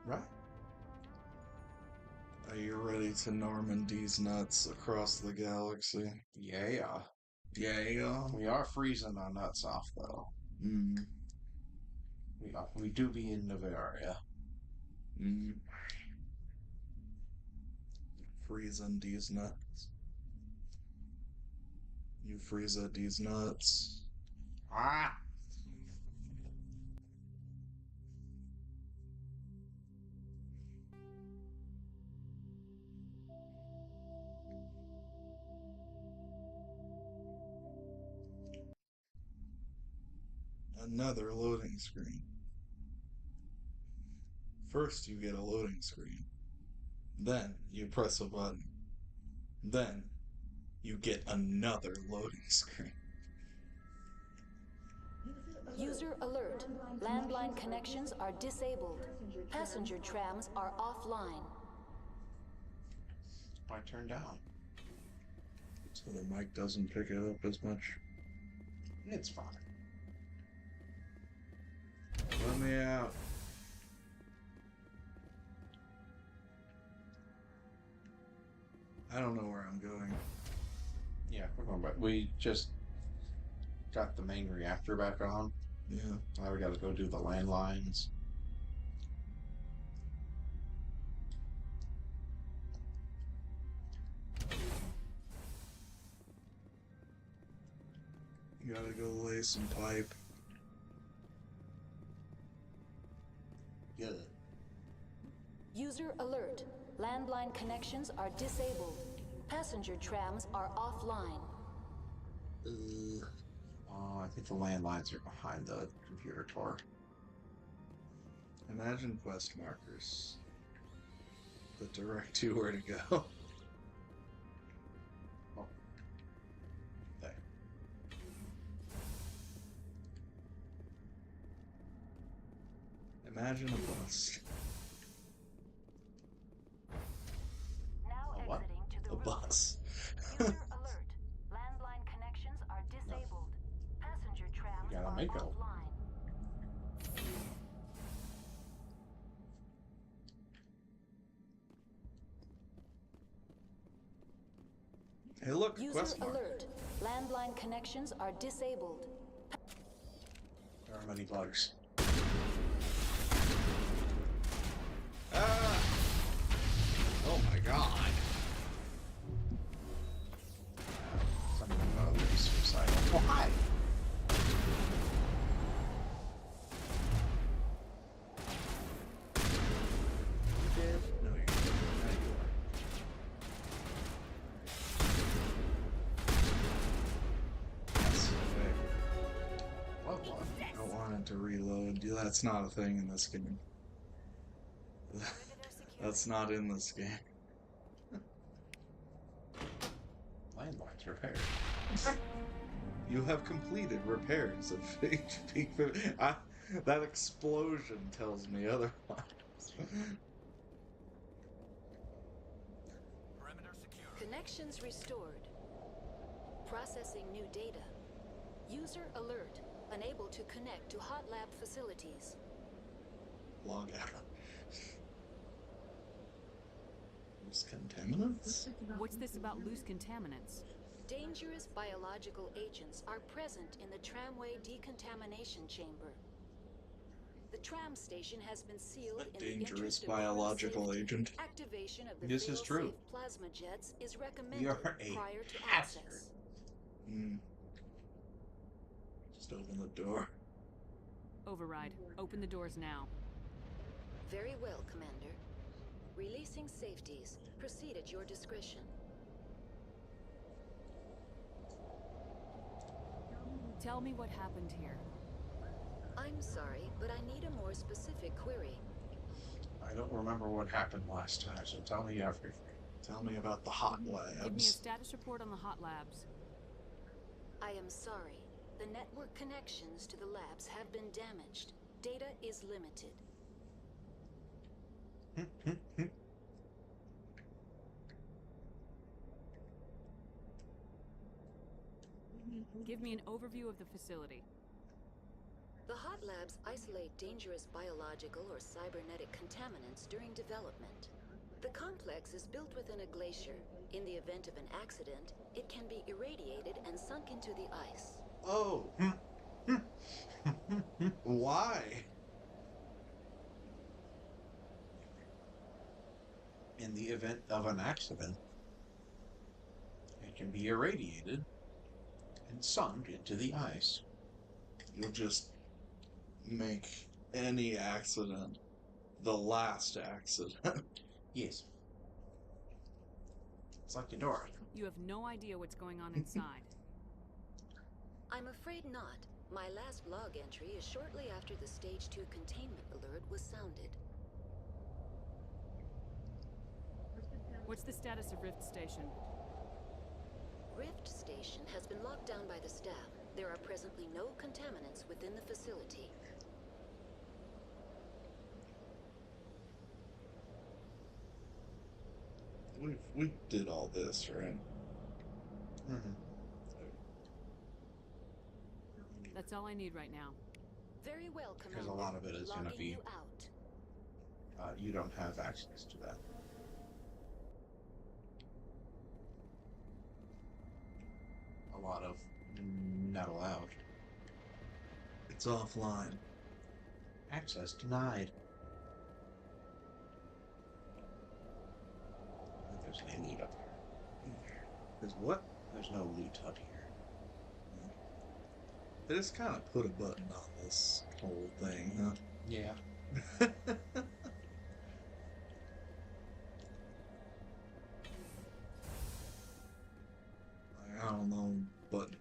Right. Are you ready to Normandeez nuts across the galaxy? Yeah. Yeah. We are freezing our nuts off though. Mm. We do be in Navaria. Mm. Freezing these nuts. You freeze these nuts. Ah! Another loading screen. First, you get a loading screen. Then, you press a button. Then, you get another loading screen. User alert. Landline connections are disabled. Passenger trams are offline. My turn down. So the mic doesn't pick it up as much. It's fine. Let me out. I don't know where I'm going. Yeah, we're going back. We just got the main reactor back on. Yeah. Now we gotta go do the landlines. You gotta go lay some pipe. Good. User alert. Landline connections are disabled. Passenger trams are offline. Oh, I think the landlines are behind the computer tower. Imagine quest markers that direct you where to go. Oh, there. Imagine a bus. Now A what? exiting to the A route. bus. User alert. Landline connections are disabled. Passenger trams We gotta are make a- offline. Hey, look, a User quest marker. alert. Landline connections are disabled. There are many bugs. Ah! Oh my god. Something about to be suicidal. Why? You did? No, you didn't. No, you are. That's okay. What? I don't want it to reload. That's not a thing in this game. That's not in this game. Landlines repaired. You have completed repairs of HP. That explosion tells me otherwise. Connections restored. Processing new data. User alert. Unable to connect to hot lab facilities. Log out. Those contaminants? What's this about loose contaminants? Dangerous biological agents are present in the tramway decontamination chamber. The tram station has been sealed A in the dangerous interest of biological safety. agent. Activation of the This is true. fail-safe plasma jets is We recommended are a prior to hazard. access. Hmm. Just open the door. Override. Open the doors now. Very well, Commander. Releasing safeties. Proceed at your discretion. Tell me what happened here. I'm sorry, but I need a more specific query. I don't remember what happened last time, so tell me everything. Tell me about the hot Give me a labs. status report on the hot labs. I am sorry. The network connections to the labs have been damaged. Data is limited. Give me an overview of the facility. The hot hot labs isolate dangerous biological or cybernetic contaminants during development. The complex is built within a glacier. In the event of an accident, it can be irradiated and sunk into the ice. Oh. Why? In the event of an accident, it can be irradiated and sunk into the ice. You'll just make any accident the last accident. Yes. It's like the door. You have no idea what's going on inside. I'm afraid not. My last log entry is shortly after the Stage 2 containment alert was sounded. What's the status of Rift Station? Rift Station has been locked down by the staff. There are presently no contaminants within the facility. We did all this, right? Mm-hmm. That's all I need right now. Very well, Commander. Because a lot of it is going to Logging be... you out. you don't have access to that. A lot of not allowed. It's offline. Access denied. There's no loot up here. Is what? There's no loot up here. They just kind of put a button on this whole thing, huh? Yeah. I don't know, button.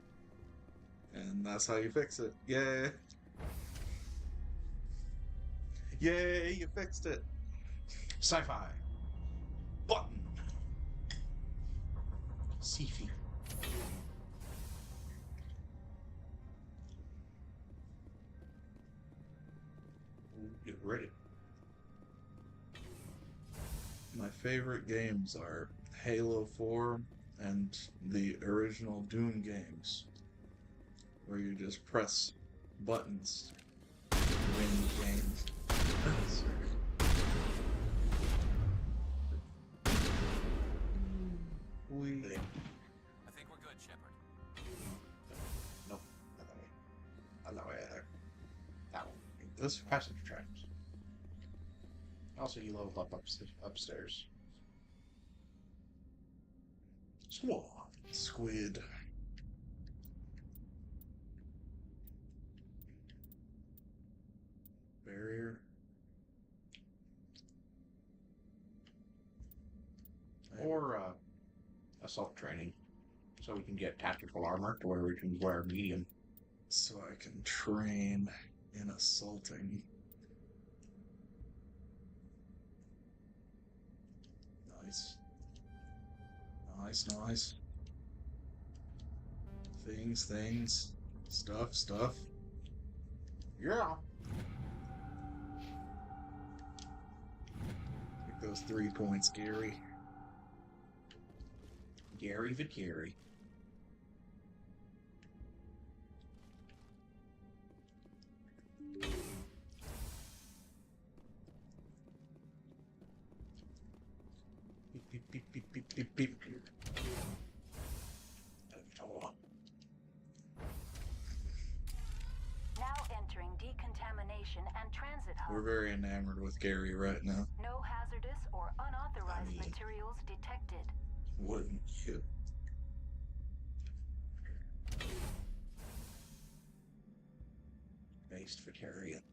And that's how you fix it. Yay! Yay, you fixed it! Sci-fi. Button. Sci-fi. Get ready. My favorite games are Halo 4 and the original Doom games, where you just press buttons to win games. I think we're good, Shepard. Nope. Not that way either. That one. This Passenger tracks. Also, you leveled up upstairs. Swan. squid. Barrier. Or assault training. So we can get tactical armor to where we can wear medium. So I can train in assaulting. Nice. Nice, nice. Things. Stuff. Yeah. Take those 3 points, Gary. Gary Vicari. Beep. Now entering decontamination and transit hub. We're very enamored with Gary right now. No hazardous or unauthorized I mean- materials detected. Wouldn't you? Based Vicarian.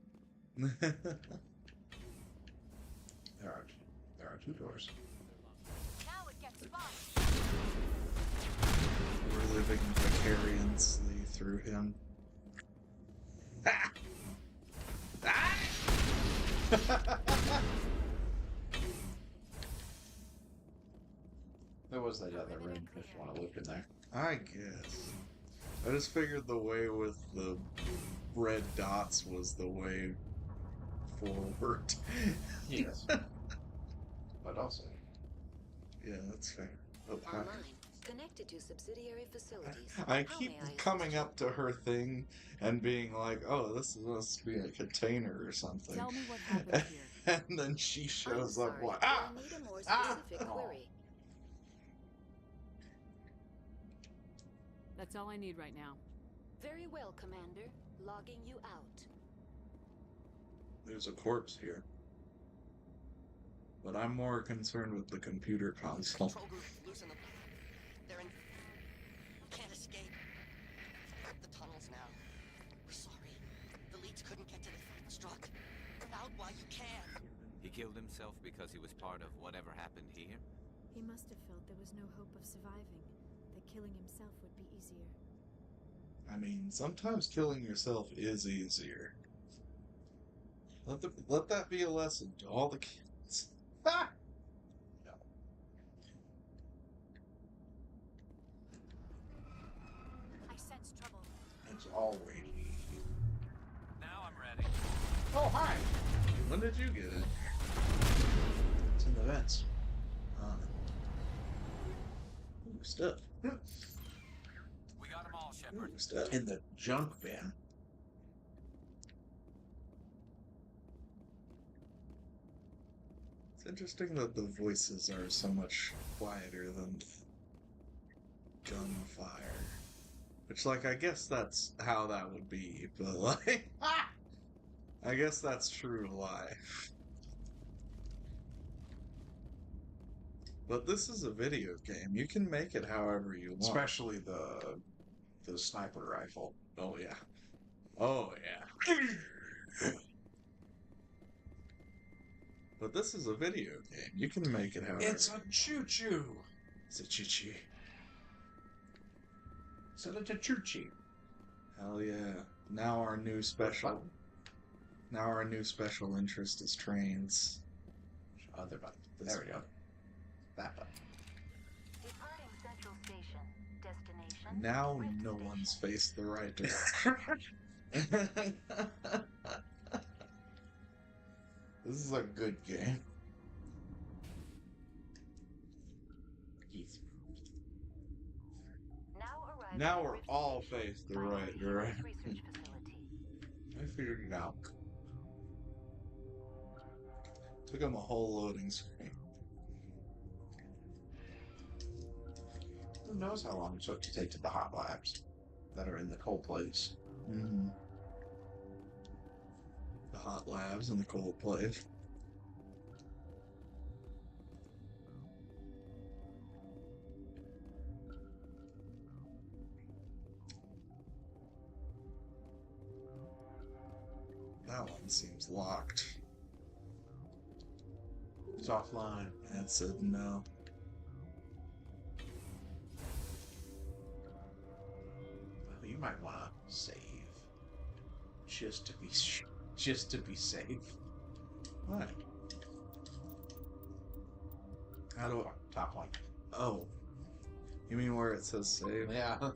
There are 2 doors. Now it gets fun. We're living vicariously through him. There was that other room if you want to look in there. I guess. I just figured the way with the red dots was the way forward. Yes. But also, Yeah, that's fair. Oh, hi. Online. Connected to subsidiary facilities. I How keep may I assist coming you? up to her thing and being like, "Oh, this is supposed to be a container or something." Tell me what happened here. And then she I'm shows up sorry, like, but "Ah! I need a more Ah!" specific Oh. query. That's all I need right now. Very well, Commander. Logging you out. There's a corpse here. But I'm more concerned with the computer console. Control group, loosen them. They're in. Can't escape. The tunnels now. We're sorry. The leads couldn't get to the struck. Out while you can. He killed himself because he was part of whatever happened here? He must have felt there was no hope of surviving, that killing himself would be easier. I mean, sometimes killing yourself is easier. Let that be a lesson to all the kids. Ah! No. I sense trouble. It's all radiating. Now I'm ready. Oh, hi! When did you get it? It's in the vents. Ooh, stuff. We got them all, Shepard. Ooh, stuff. In the junk bin. It's interesting that the voices are so much quieter than gunfire. Which, like, I guess that's how that would be, but, like, I guess that's true to life. But this is a video game. You can make it however you want. Especially the sniper rifle. Oh, yeah. Oh, yeah. But this is a video game. You can make it however. It's a choo-choo! It's a choo-choo. So it's a choo-choo. Hell yeah. Now our new special interest is trains. Other button. There we go. That button. Departing Central Station. Destination. Now Rift no Station. one's faced the right direction. This is a good game. Now arriving Now at we're Rift all Station, faced the Final right Research direction. Facility. I figured it out. Took him a whole loading screen. Who knows how long it took to take to the hot labs that are in the cold place? Mm-hmm. The hot labs and the cold place. That one seems locked. It's offline. And it said no. Well, you might want to save. Just to be safe. Why? How do I? Top one. Oh. You mean where it says save? Yeah.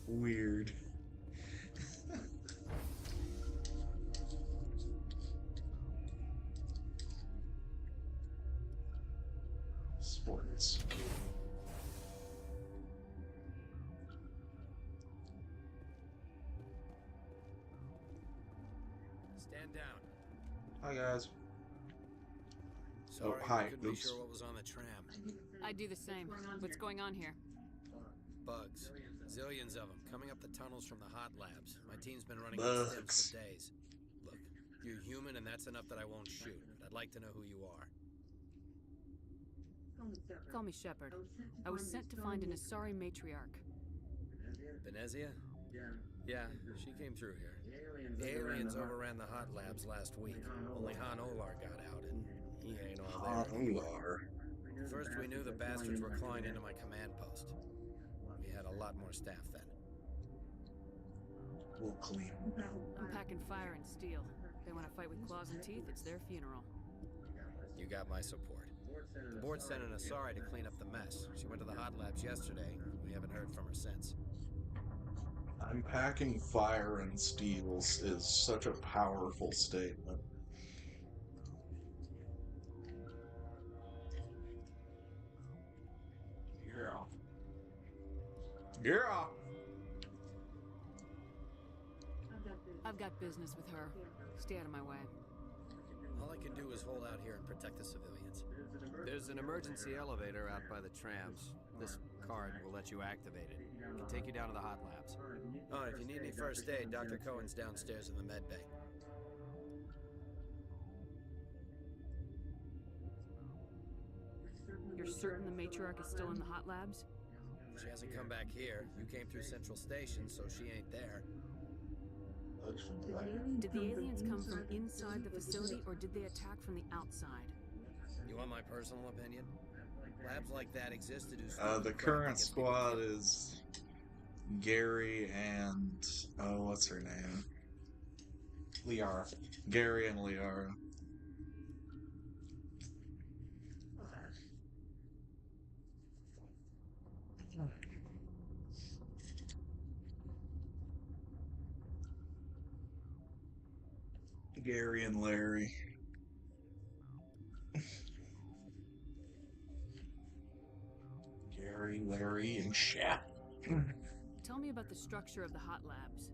Weird. Sports. Stand down. Hi guys. Sorry, hi, I couldn't be oops. sure what was on the tram. I'd do the same. What's going on here? Bugs. Zillions of them coming up the tunnels from the hot labs. My team's been running Bugs. stems for days. Look, you're human and that's enough that I won't shoot. But I'd like to know who you are. Call me Shepard. I was sent to find an Asari matriarch. Venezia? Yeah, she came through here. The aliens overran the hot labs last week. Only Han Olar got out, and he ain't all there. Olar. First, we knew the bastards were clawing into my command post. We had a lot more staff then. We'll clean. I'm packing fire and steel. They want to fight with claws and teeth, it's their funeral. You got my support. The board sent an Asari to clean up the mess. She went to the hot labs yesterday. We haven't heard from her since. Unpacking fire and steels is such a powerful statement. Yeah. I've got business with her. Stay out of my way. All I can do is hold out here and protect the civilians. There's an emergency elevator out by the trams. This card will let you activate it. It can take you down to the hot labs. Oh, if you need any first aid, Dr. Cohen's downstairs in the med bay. You're certain the matriarch is still in the hot labs? She hasn't come back here. You came through Central Station, so she ain't there. Did the aliens come from inside the facility, or did they attack from the outside? You want my personal opinion? Labs like that exist to do The current squad is Gary and what's her name? Liara. Gary and Liara. Gary and Larry. Gary, Larry, and Shaq. Tell me about the structure of the hot labs.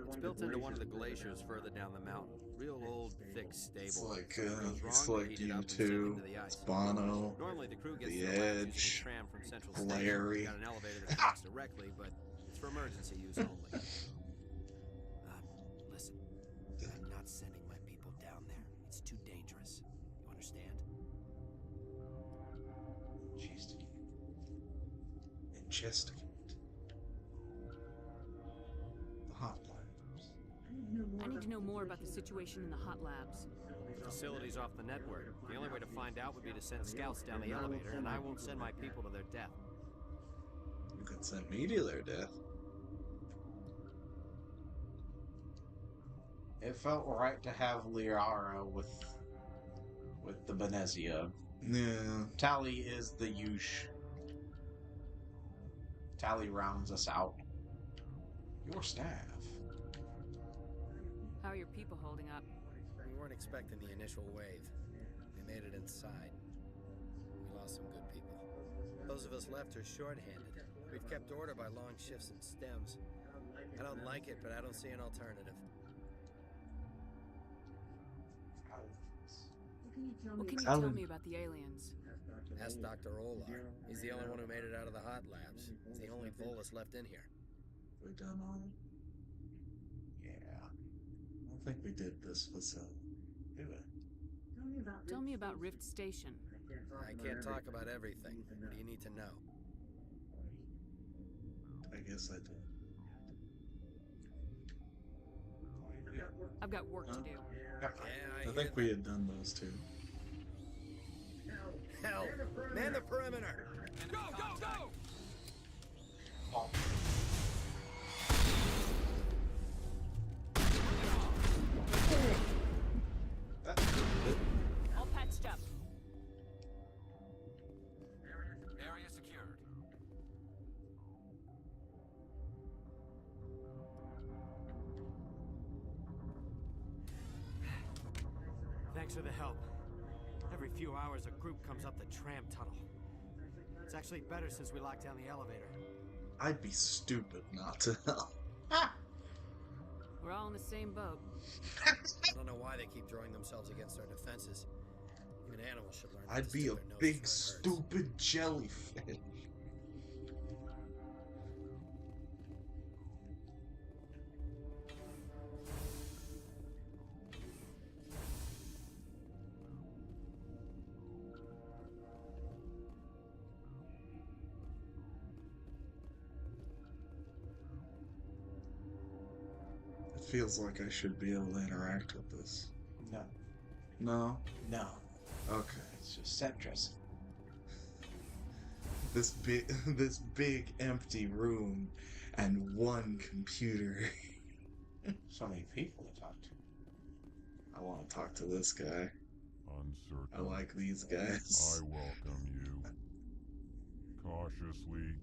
It's built into one of the glaciers further down the mountain. Real old, thick, stable. It's like U2, it's Bono, Normally the crew gets The to labs using Edge, a tram from Central Larry. Station. Got an elevator that connects directly, but it's for emergency use only. Listen, I'm not sending my people down there. It's too dangerous. You understand? Investigate. The hot labs. I need to know more about the situation in the hot labs. The facility's off the network. The only way to find out would be to send scouts down the elevator, and I won't send my people to their death. You can send me to their death. It felt right to have Liara with the Benezia. Yeah. Tally is the Yush. Tally rounds us out. Your staff. How are your people holding up? We weren't expecting the initial wave. We made it inside. We lost some good people. Those of us left are short-handed. We've kept order by long shifts and stems. I don't like it, but I don't see an alternative. What can you tell me about the aliens? Ask Dr. Olar. He's the only one who made it out of the hot labs. He's the only Volus left in here. We done all? Yeah. I don't think we did this facility. Do it. Tell me about Rift Station. I can't talk about everything. What do you need to know? I guess I did. I've got work to do. Yeah, I think we had done those two. Hell! Man the perimeter! Go, go, go! Oh. All patched up. Area secured. Thanks for the help. Every few hours, a group comes up the tram tunnel. It's actually better since we locked down the elevator. I'd be stupid not to help. We're all in the same boat. I don't know why they keep throwing themselves against our defenses. Even animals should learn. I'd be a big stupid jellyfish. It feels like I should be able to interact with this. No. No? No. Okay. It's just set dressing. This big empty room and one computer. So many people to talk to. I want to talk to this guy. Uncertain. I like these guys. I welcome you. Cautiously,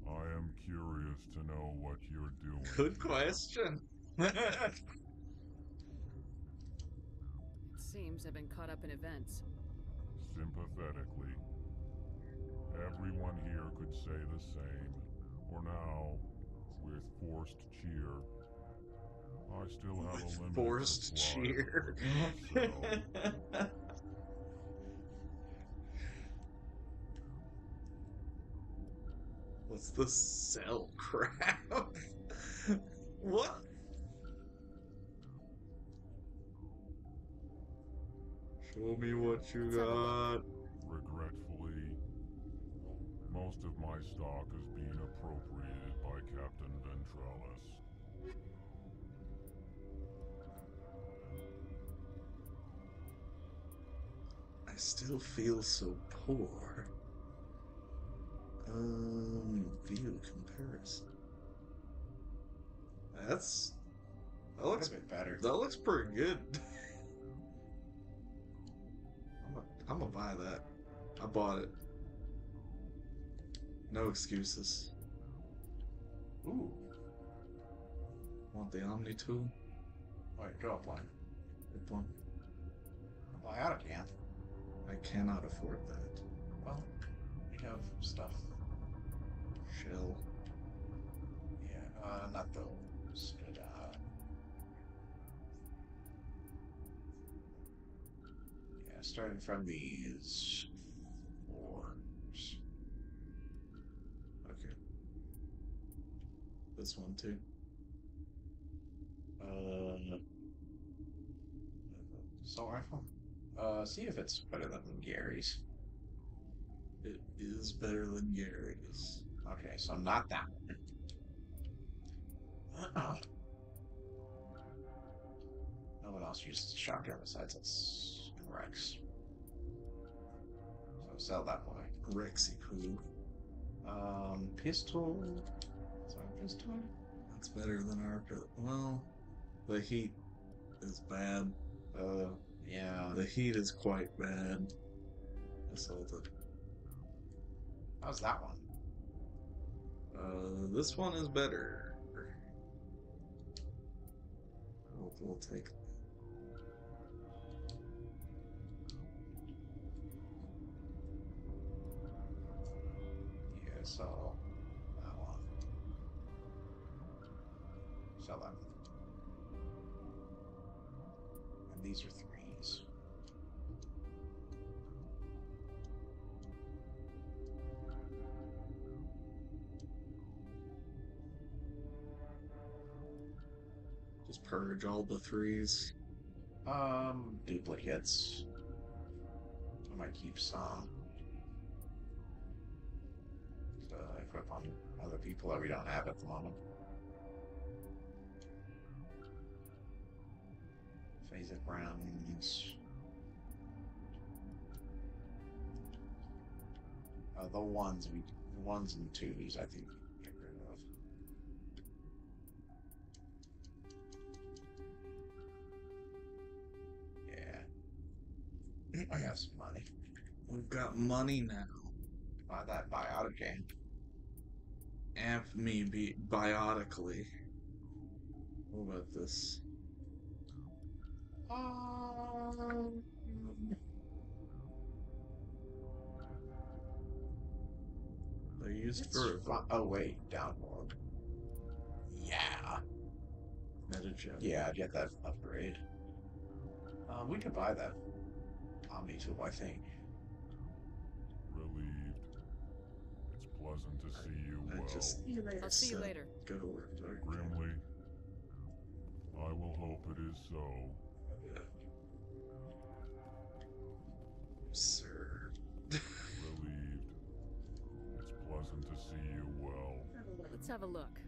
I am curious to know what you're doing. Good question. It seems I've been caught up in events. Sympathetically. Everyone here could say the same. For now, with forced cheer, I still have a limited Forced supply cheer. of cell. What's the cell crap? What? Show me what you Let's have a got. Regretfully, most of my stock is being appropriated by Captain Ventralis. I still feel so poor. View comparison. That looks a bit better. That looks pretty good. I'm gonna buy that. I bought it. No excuses. Ooh. Want the Omni tool? Wait, go up one. Good one. Buy out again. I cannot afford that. Well, we have stuff. Shell. Yeah, not those. But, yeah, starting from these fours. Okay. This one too. Assault rifle. See if it's better than Gary's. It is better than Gary's. Okay, so not that one. No one else uses the shotgun besides us and Rex. So sell that one. Rexy poo. Pistol. Sorry, pistol. That's better than our. Well, the heat is bad. Yeah. The heat is quite bad. I sold it. How's that one? This one is better. We'll take. Yeah, so that one. Sell that one. And these are threes. Just purge all the threes. Duplicates. I might keep some. To equip on other people that we don't have at the moment. Phasic rounds. The ones and twos, I think we can get rid of. Yeah. I got some money. We've got money now. Buy that biotic game. Amp me biotically. What about this? They're used for. Oh wait, download. Yeah. Metagem. Yeah, get that upgrade. We could buy that Omni tool, I think. Relieved. It's pleasant to see you well. I'll see you later. Go to work. Grimly, I will hope it is so. Sir. Relieved. It's pleasant to see you well. Let's have a look.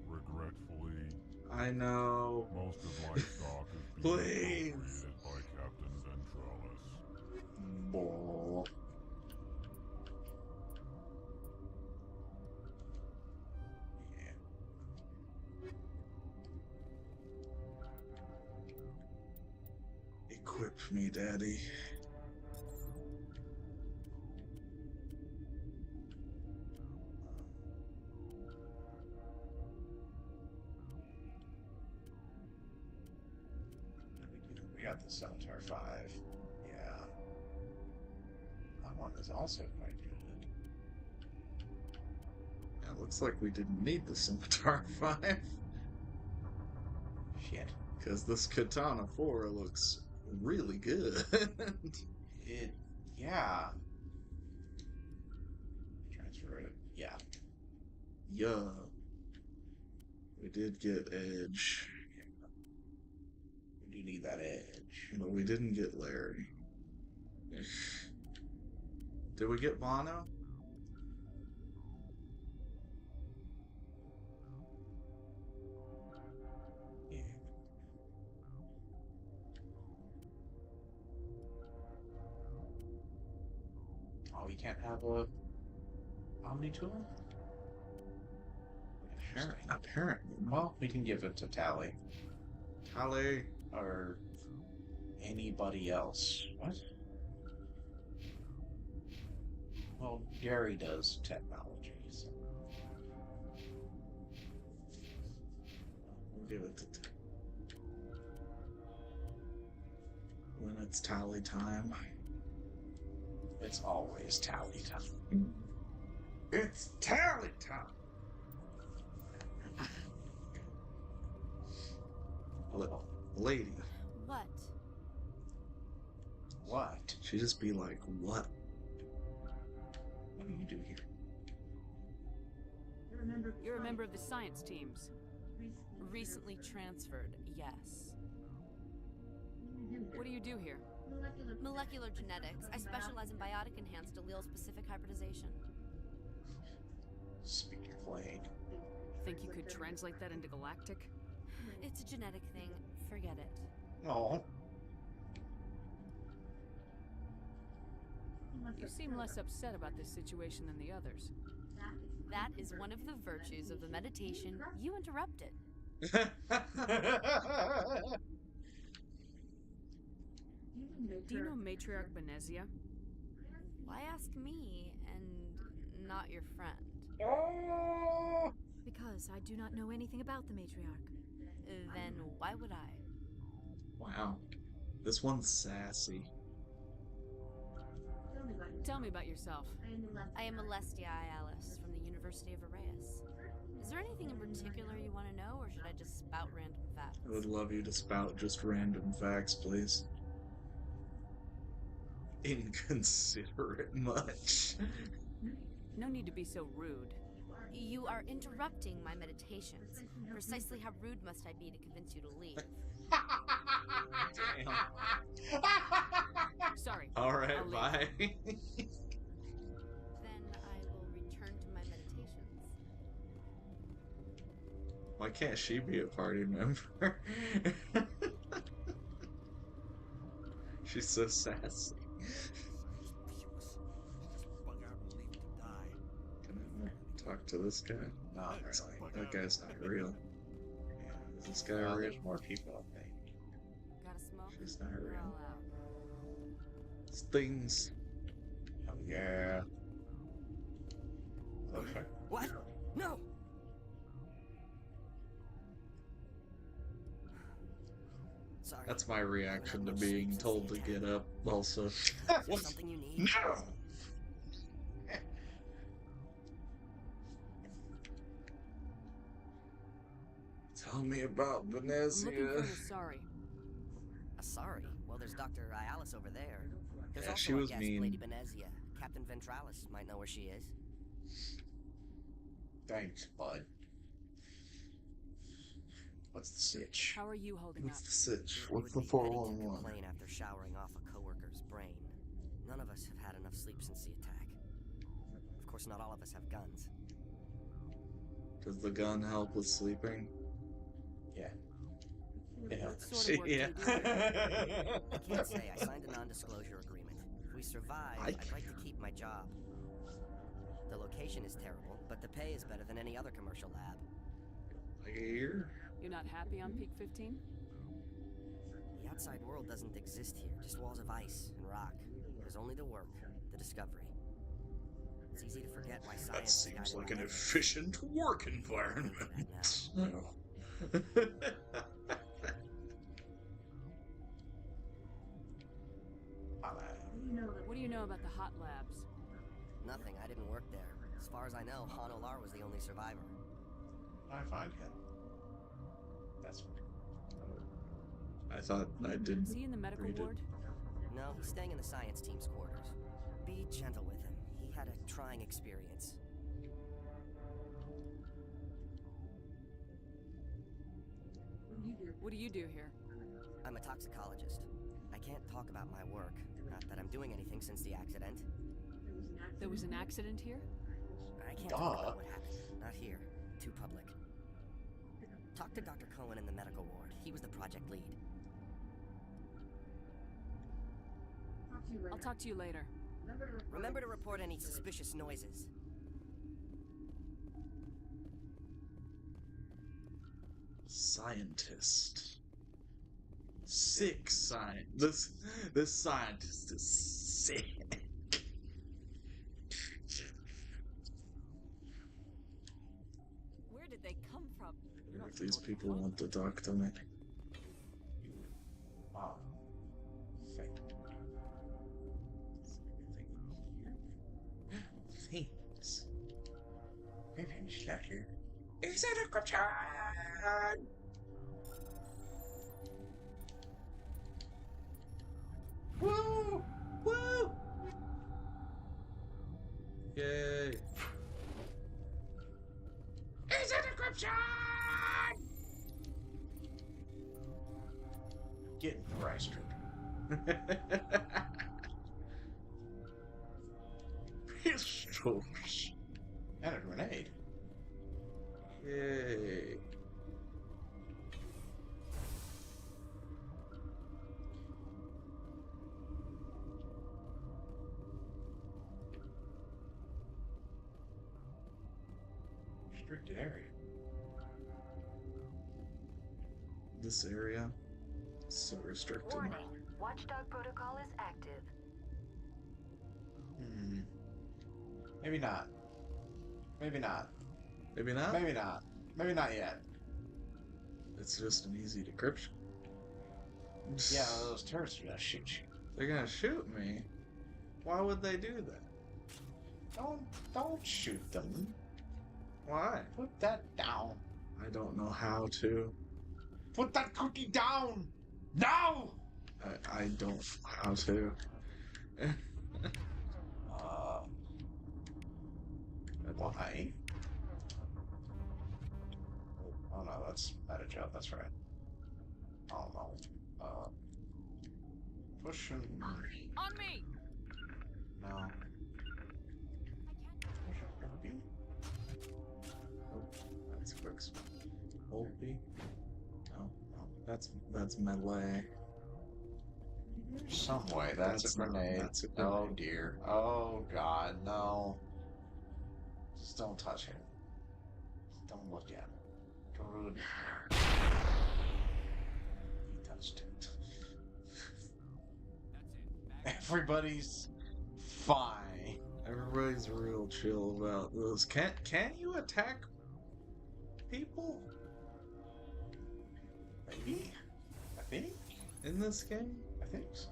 Regretfully, I know. most of my stock is being Please. appropriated by Captain Ventralis. Bull. Yeah. Equip me, Daddy. We got the Scimitar 5. Yeah. That one is also quite good. Yeah, looks like we didn't need the Scimitar 5. Shit. Because this Katana 4 looks really good. Yeah. Transfer it. Yeah. Yeah. We did get Edge. We do need that edge. But we didn't get Larry. Did we get Bono? Yeah. Oh, we can't have a Omni tool? Apparently. Well, we can give it to Tally. Tally. Or anybody else. What? Well, Gary does technology, so. We'll give it to when it's Tally time. It's always Tally time. It's Tally time! Lady. What? What? She just be like, what? What do you do here? You're a member of the science teams. Recently transferred, yes. What do you do here? Molecular genetics. I specialize in biotic-enhanced allele-specific hybridization. Speak plain. Think you could translate that into galactic? It's a genetic thing. Forget it. Oh. You seem less upset about this situation than the others. That is one of the virtues of the meditation you interrupted. Do you know Matriarch Benezia? Why ask me and not your friend? Because I do not know anything about the matriarch. Then why would I? Wow. This one's sassy. Tell me about yourself. I am Alestia Alice from the University of Arraeus. Is there anything in particular you want to know, or should I just spout random facts? I would love you to spout just random facts, please. Inconsiderate much. No need to be so rude. You are interrupting my meditations. Precisely how rude must I be to convince you to leave? Sorry. Alright, bye. Then I will return to my meditations. Why can't she be a party member? She's so sassy. Can I talk to this guy? Not really. That guy's not real. Yeah. Is this guy Well, real? there's more people, I think. Gotta smoke? She's not We're real. all out. It's things. Oh, yeah. Okay. What? No! Sorry. That's my reaction to being told to get up, also. Is there something you need? No! Tell me about I'm looking for Venezia. an Asari. Sorry. Well, there's Dr. Alice over there. There's Yeah, also she our was guest, mean. Lady Benezia. Captain Ventralis might know where she is. Thanks, bud. What's the sitch? How are you holding What's up? the sitch? It What's would the be petty to 411? complain after showering off a coworker's brain. None of us have had enough sleep since the attack. Of course, not all of us have guns. Does the gun help with sleeping? Yeah. It What helps. sort of work do you do? I can't say. I signed a non-disclosure agreement. If we survive, I'd like to keep my job. The location is terrible, but the pay is better than any other commercial lab. Like a year? You're not happy on Peak 15? The outside world doesn't exist here, just walls of ice and rock. There's only the work, the discovery. It's easy to forget why science That is seems guided like by an evidence. efficient work environment. What do you know about the hot labs? Nothing, I didn't work there. As far as I know, Han Olar was the only survivor. I find him. That's. I thought I didn't. Is he in the medical read it. ward? No, he's staying in the science team's quarters. Be gentle with him. He had a trying experience. What do you do here? I'm a toxicologist. I can't talk about my work. Not that I'm doing anything since the accident. There was an accident here? I can't talk about what happened. Not here. Too public. Talk to Dr. Cohen in the medical ward. He was the project lead. I'll talk to you later. Remember to report any suspicious noises. Scientist. Sick scientist. This scientist is sick. Where did they come from? If these people want to talk to me. Wow. Fake. Things. Revenge letter. Is it a corruption? Woo! Woo! Yay! Is it a corruption? Get in the rice strip. Pistols. And a grenade. Yay. Restricted area. This area is so restricted. Warning. Watchdog protocol is active. Maybe not. Maybe not. Maybe not? Maybe not. Maybe not yet. It's just an easy decryption. Yeah, those terrorists are gonna shoot you. They're gonna shoot me? Why would they do that? Don't shoot them. Why? Put that down. I don't know how to. Put that cookie down! Now! I don't know how to. Why? Oh no, that's Metajob, that's right. Oh no. Pushing. On me! No. Oh, that's quick. Hold B. No, that's melee. Some way, that's a grenade. That's a grenade. Oh dear. Oh god, no. Just don't touch him. Just don't look at him. Rude. He touched it. Everybody's fine. Everybody's real chill about this. Can you attack people Maybe? I think? in this game? I think so.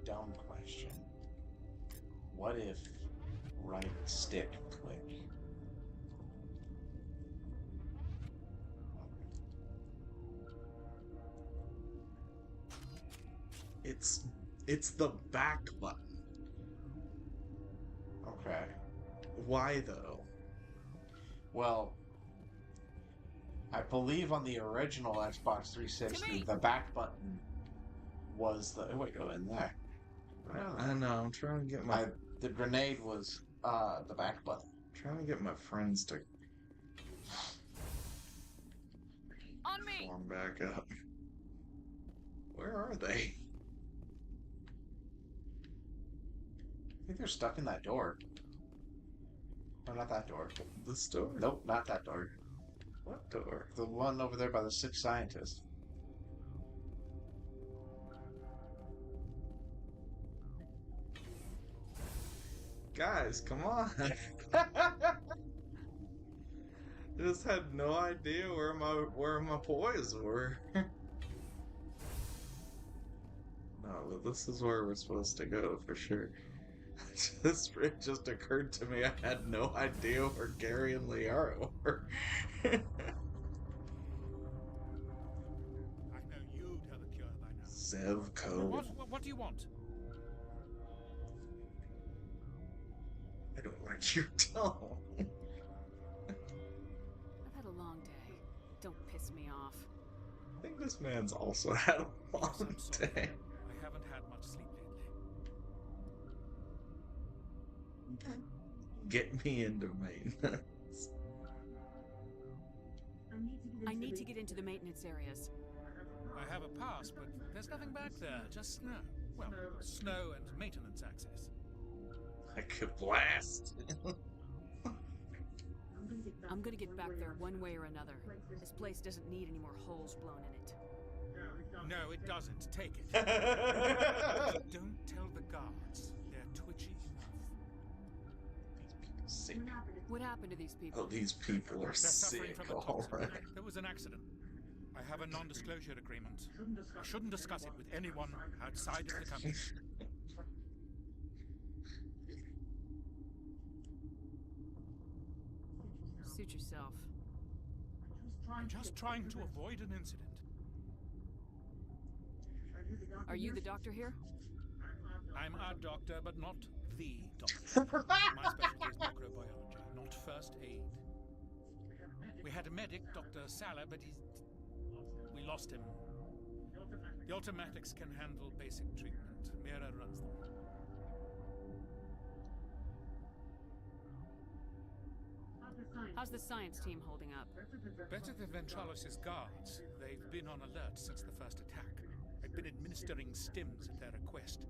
Dumb question. What if right stick click? It's the back button. Okay. Why though? Well, I believe on the original Xbox 360, the back button was the. Oh, wait, go in there. I know. I'm trying to get my. The grenade was the back button. Trying to get my friends to On me! form back up. Where are they? I think they're stuck in that door. Oh, not that door. This door? Nope, not that door. What door? The one over there by the sick scientist. Guys, come on. Just had no idea where my boys were. No, but this is where we're supposed to go for sure. It just occurred to me I had no idea where Gary and Liara were. I know you'd have a cure by now. Zevco. What do you want? I don't like your tone. I've had a long day. Don't piss me off. I think this man's also had a long I'm sorry. day. I haven't had much sleep lately. Get me into maintenance. I need to get into the maintenance areas. I have a pass, but there's nothing back there. Just snow. Well, snow and maintenance access. Like a blast. I'm gonna get back there one way or another. This place doesn't need any more holes blown in it. No, it doesn't. Take it. Don't tell the guards. They're twitchy enough. Sick. What happened to these people? Oh, these people are They're suffering sick. from a All toxin. right. There was an accident. I have a non-disclosure agreement. I shouldn't discuss it with anyone outside of the company. Suit yourself. I'm just trying to avoid an incident. Are you the doctor here? I'm a doctor, but not the doctor. My specialty is microbiology, not first aid. We had a medic, Dr. Salah, but we lost him. The automatics can handle basic treatment. Mira runs them. How's the science team holding up? Better than Ventralos' guards. They've been on alert since the first attack. I've been administering stims at their request.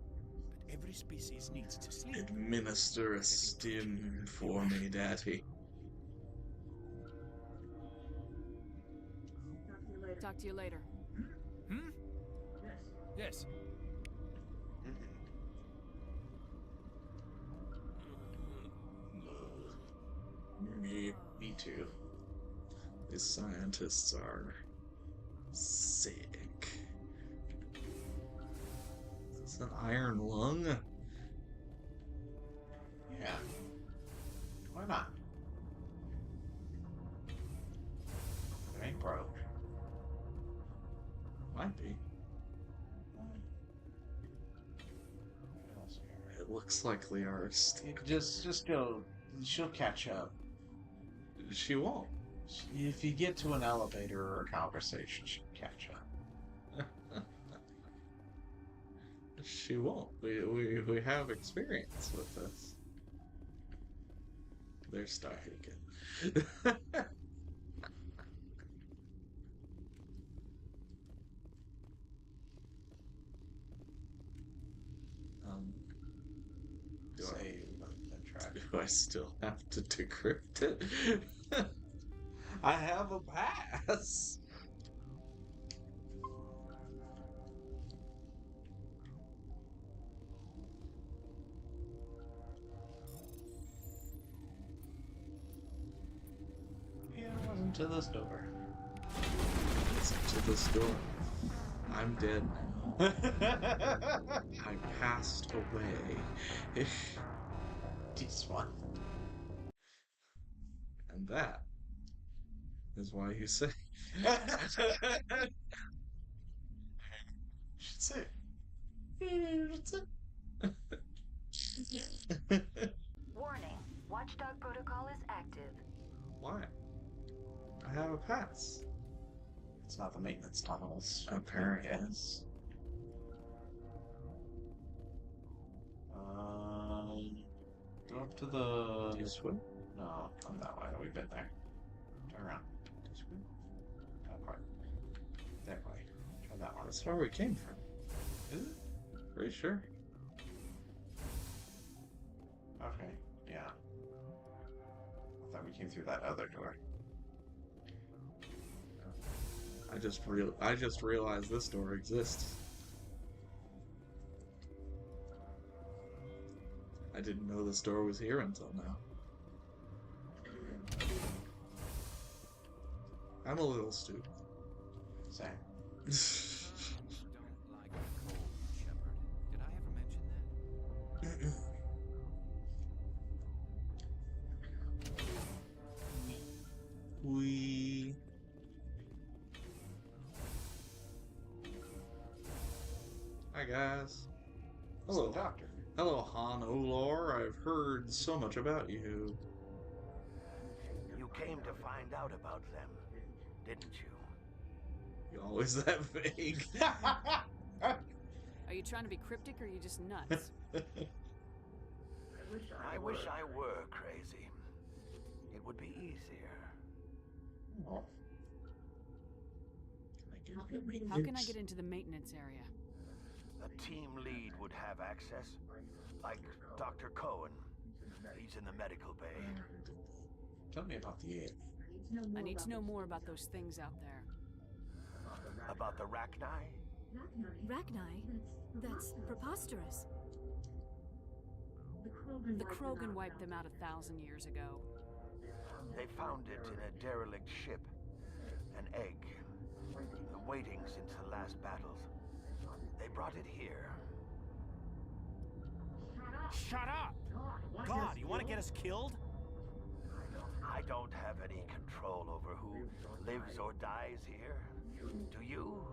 But every species needs to sleep. Administer a stim for me, Daddy. Talk to you later. Hmm? Yes. Me too. These scientists are sick. Is this an iron lung? Yeah. Why not? It ain't broke. Might be. What else here? It looks like Liara's. Just go. She'll catch up. She won't. If you get to an elevator or a conversation, she'll catch up. She won't. We have experience with this. They're stuck again. Do I still have to decrypt it? I have a pass. Yeah, it wasn't to this door. It's to this door. I'm dead now. I passed away. Just one. And that is why you say. Should say. Warning. Watchdog protocol is active. Why? I have a pass. It's not the maintenance tunnels. Apparently. Yes. Go up to the. This way? No, not that way. We've been there. Turn around. This way? That part. That way. Try that one. That's where we came from. Is it? Pretty sure. Okay. Yeah. I thought we came through that other door. I just realized this door exists. I didn't know the store was here until now. I'm a little stupid. Same. Don't like the cold, Shepard. Did I ever mention that? We. Hi guys. Hello, Doctor. Hello, Han Olor. I've heard so much about you. You came to find out about them, didn't you? You're always that vague. Are you trying to be cryptic or are you just nuts? I wish I were crazy. It would be easier. How can I get into the maintenance area? A team lead would have access, like Dr. Cohen. He's in the medical bay. Tell me about the 8th. I need to know more about those things out there. About the Rachni? Rachni? That's preposterous. The Krogan wiped them out 1,000 years ago. They found it in a derelict ship. An egg. Waiting since the last battles. They brought it here. Shut up! God, you want to get us killed? I don't have any control over who lives or dies here. Do you?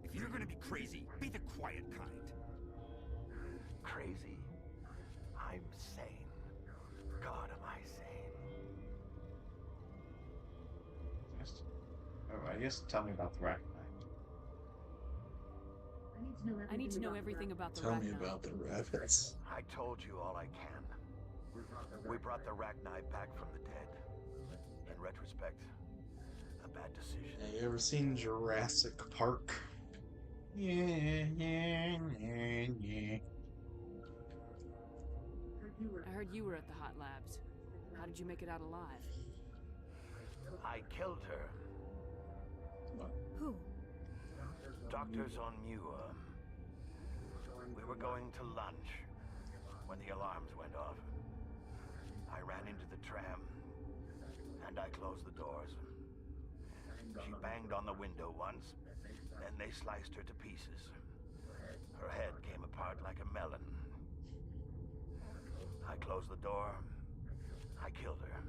If you're gonna be crazy, be the quiet kind. Crazy? I'm sane. God, am I sane? I guess tell me about the Rachni. I need to know everything about the Tell Rachni. me about the rabbits. I told you all I can. We brought the Rachni back from the dead. In retrospect, a bad decision. Have you ever seen Jurassic Park? Yeah. I heard you were at the hot labs. How did you make it out alive? I killed her. Who? Doctors on Muir. We were going to lunch when the alarms went off. I ran into the tram and I closed the doors. She banged on the window once, then they sliced her to pieces. Her head came apart like a melon. I closed the door. I killed her.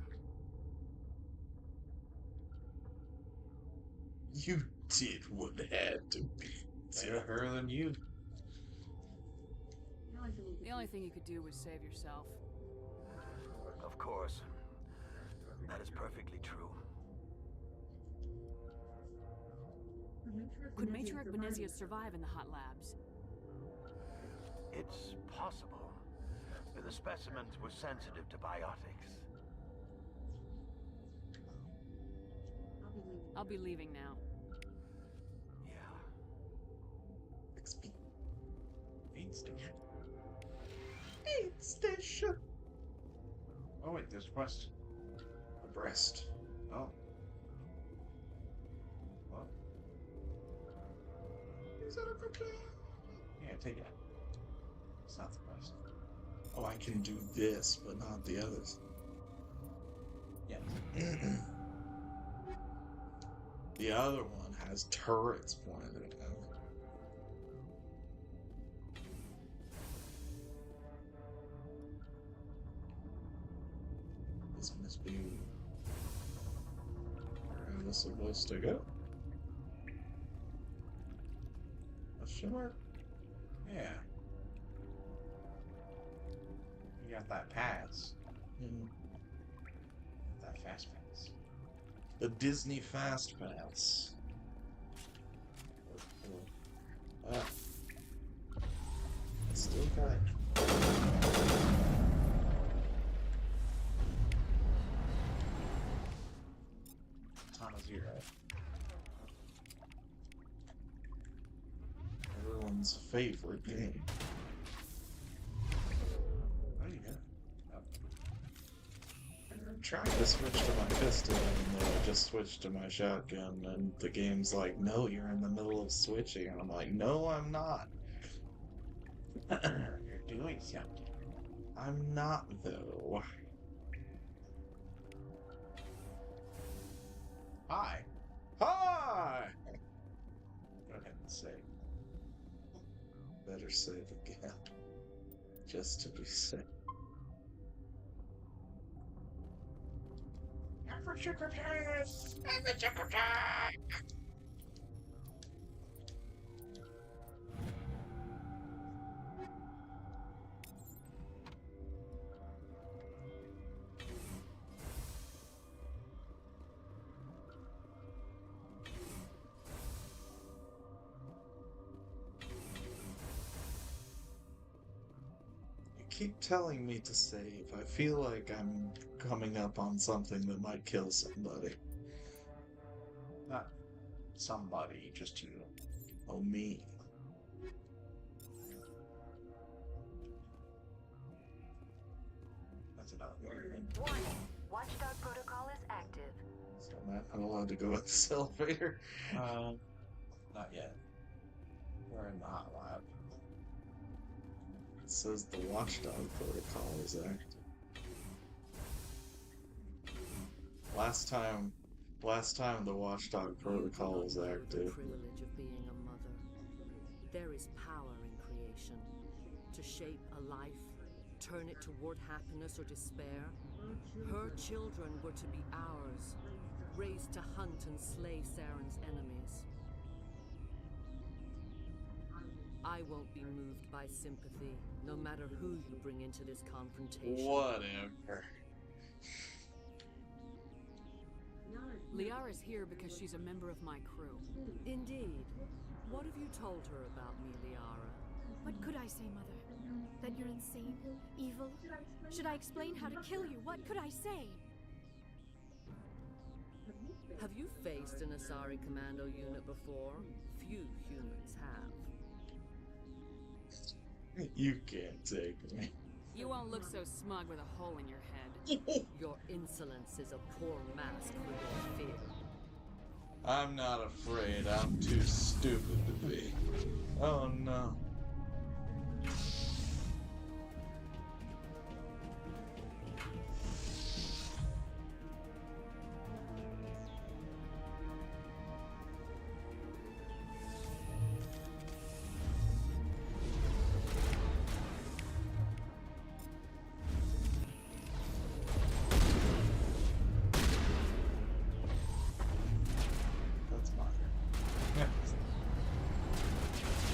You did what had to be. Better her than you. The only thing you could do was save yourself. Of course. That is perfectly true. Could Matriarch Benezia survive in the hot labs? It's possible. The specimens were sensitive to biotics. I'll be leaving now. Yeah. Feed station. Feed station. Oh wait, there's a quest. A breast. Oh. What? Is that a cookie? Yeah, take it. It's not the quest. Oh, I can do this, but not the others. Yeah. The other one has turrets pointed at him. This must be where I was supposed to go. Question mark? Yeah. You got that pass. That fast pass. The Disney Fast Pass. Ah. It's still got it. Ton of 0. Everyone's favorite game. Oh, you got it. I'm trying to switch to my pistol, even though I just switched to my shotgun, and the game's like, no, you're in the middle of switching, and I'm like, no, I'm not. You're doing something. I'm not, though. Hi. Hi! Go ahead and save. Better save again. Just to be safe. Keep telling me to save. I feel like I'm coming up on something that might kill somebody. Not somebody, just you. Oh, me. That's another one. Warning. Watchdog protocol is active. So I'm not allowed to go in this elevator. Not yet. We're in the hot lab. It says the watchdog protocol is active. Last time the watchdog protocol was active. The privilege of being a mother. There is power in creation. To shape a life, turn it toward happiness or despair. Her children were to be ours, raised to hunt and slay Saren's enemies. I won't be moved by sympathy, no matter who you bring into this confrontation. Whatever. Liara's here because she's a member of my crew. Indeed. What have you told her about me, Liara? What could I say, Mother? That you're insane? Evil? Should I explain how to kill you? What could I say? Have you faced an Asari commando unit before? Few humans have. You can't take me. You won't look so smug with a hole in your head. Your insolence is a poor mask for your fear. I'm not afraid. I'm too stupid to be. Oh no.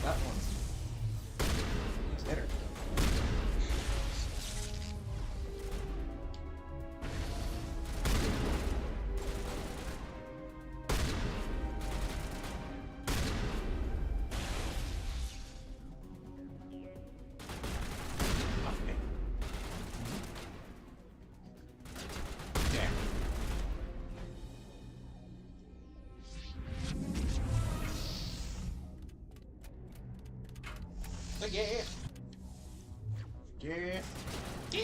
That one's better. Yeah. Yeah. Yeah. Yeah.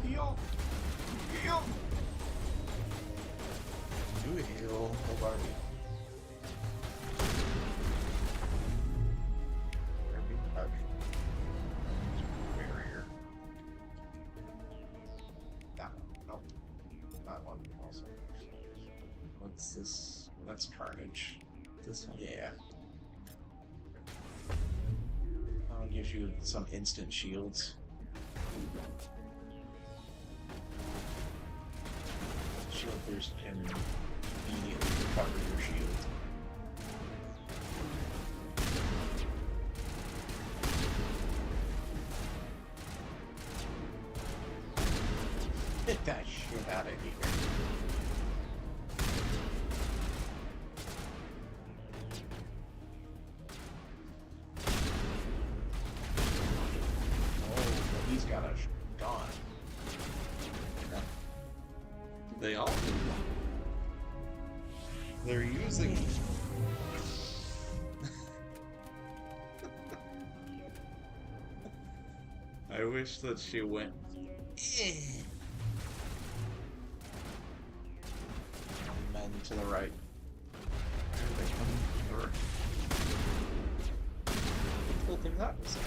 Heal. Heal. Do heal. Oh, Barbie. Barbie. Barrier. That one. Nope. That one also. What's this? That's Carnage. This one. Yeah. Oh, it gives you some instant shields. Shield burst can immediately recover your shield. Get that shit out of here. He's got a gun. They all do. They're using. I wish that she went. to the right. They come to the right. Cool thing that was.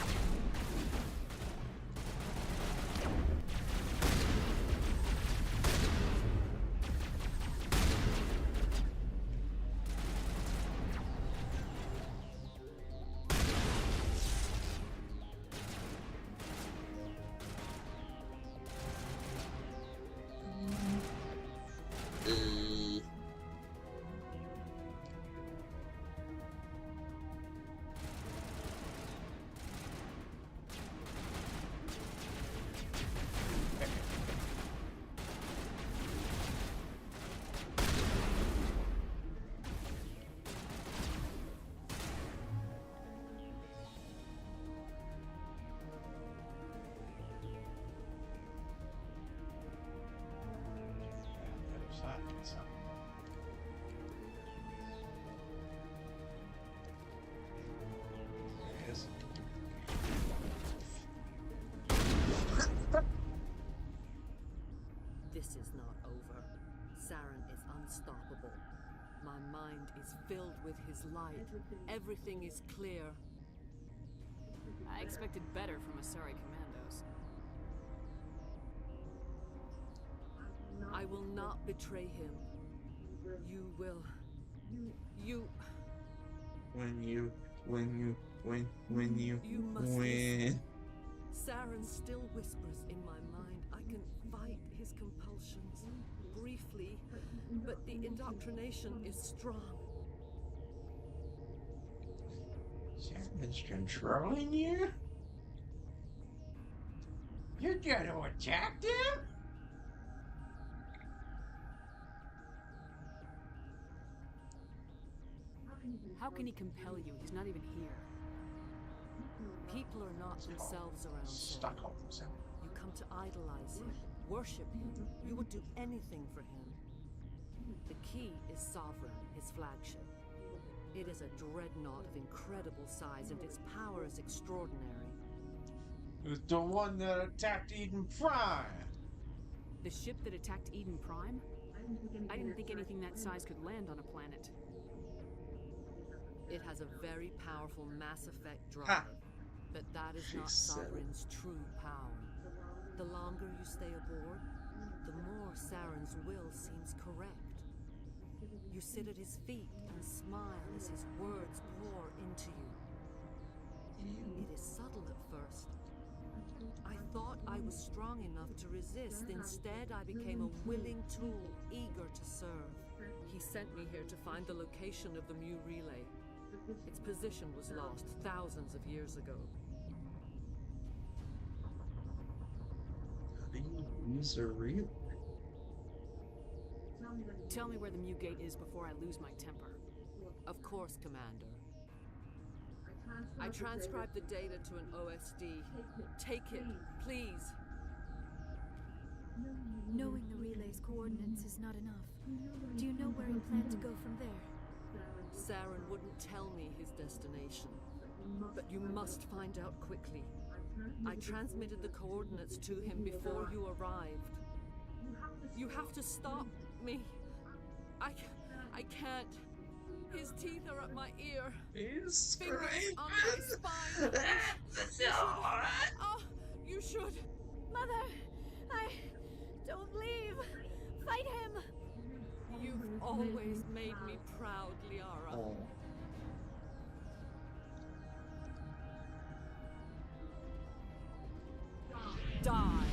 This is not over. Saren is unstoppable. My mind is filled with his light. Everything is clear. I expected better from Asari commandos. I will not betray him. You will. You. When you must win. listen. Saren still whispers in my mind. I can fight his compulsions briefly, but the indoctrination is strong. Saren's controlling you? You're gonna attack them? How can he compel you? He's not even here. People are not themselves around him. Stockholm. You come to idolize him, worship him. You would do anything for him. The key is Sovereign, his flagship. It is a dreadnought of incredible size, and its power is extraordinary. It's the one that attacked Eden Prime. The ship that attacked Eden Prime? I didn't think anything that size could land on a planet. It has a very powerful Mass Effect drive, but that is not Sovereign's true power. The longer you stay aboard, the more Saren's will seems correct. You sit at his feet and smile as his words pour into you. It is subtle at first. I thought I was strong enough to resist. Instead, I became a willing tool, eager to serve. He sent me here to find the location of the Mu relay. Its position was lost thousands of years ago. These are real. Tell me where the Mu gate is before I lose my temper. Of course, Commander. I transcribed the data to an OSD. Take it, please. Knowing the relay's coordinates is not enough. Do you know where you plan to go from there? Saren wouldn't tell me his destination, but you must find out quickly. I transmitted the coordinates to him before you arrived. You have to stop me. I can't. His teeth are at my ear. He's fingers on my spine. You should. Mother, don't leave. Fight him. You've always made me proud, Liara. Oh. Die.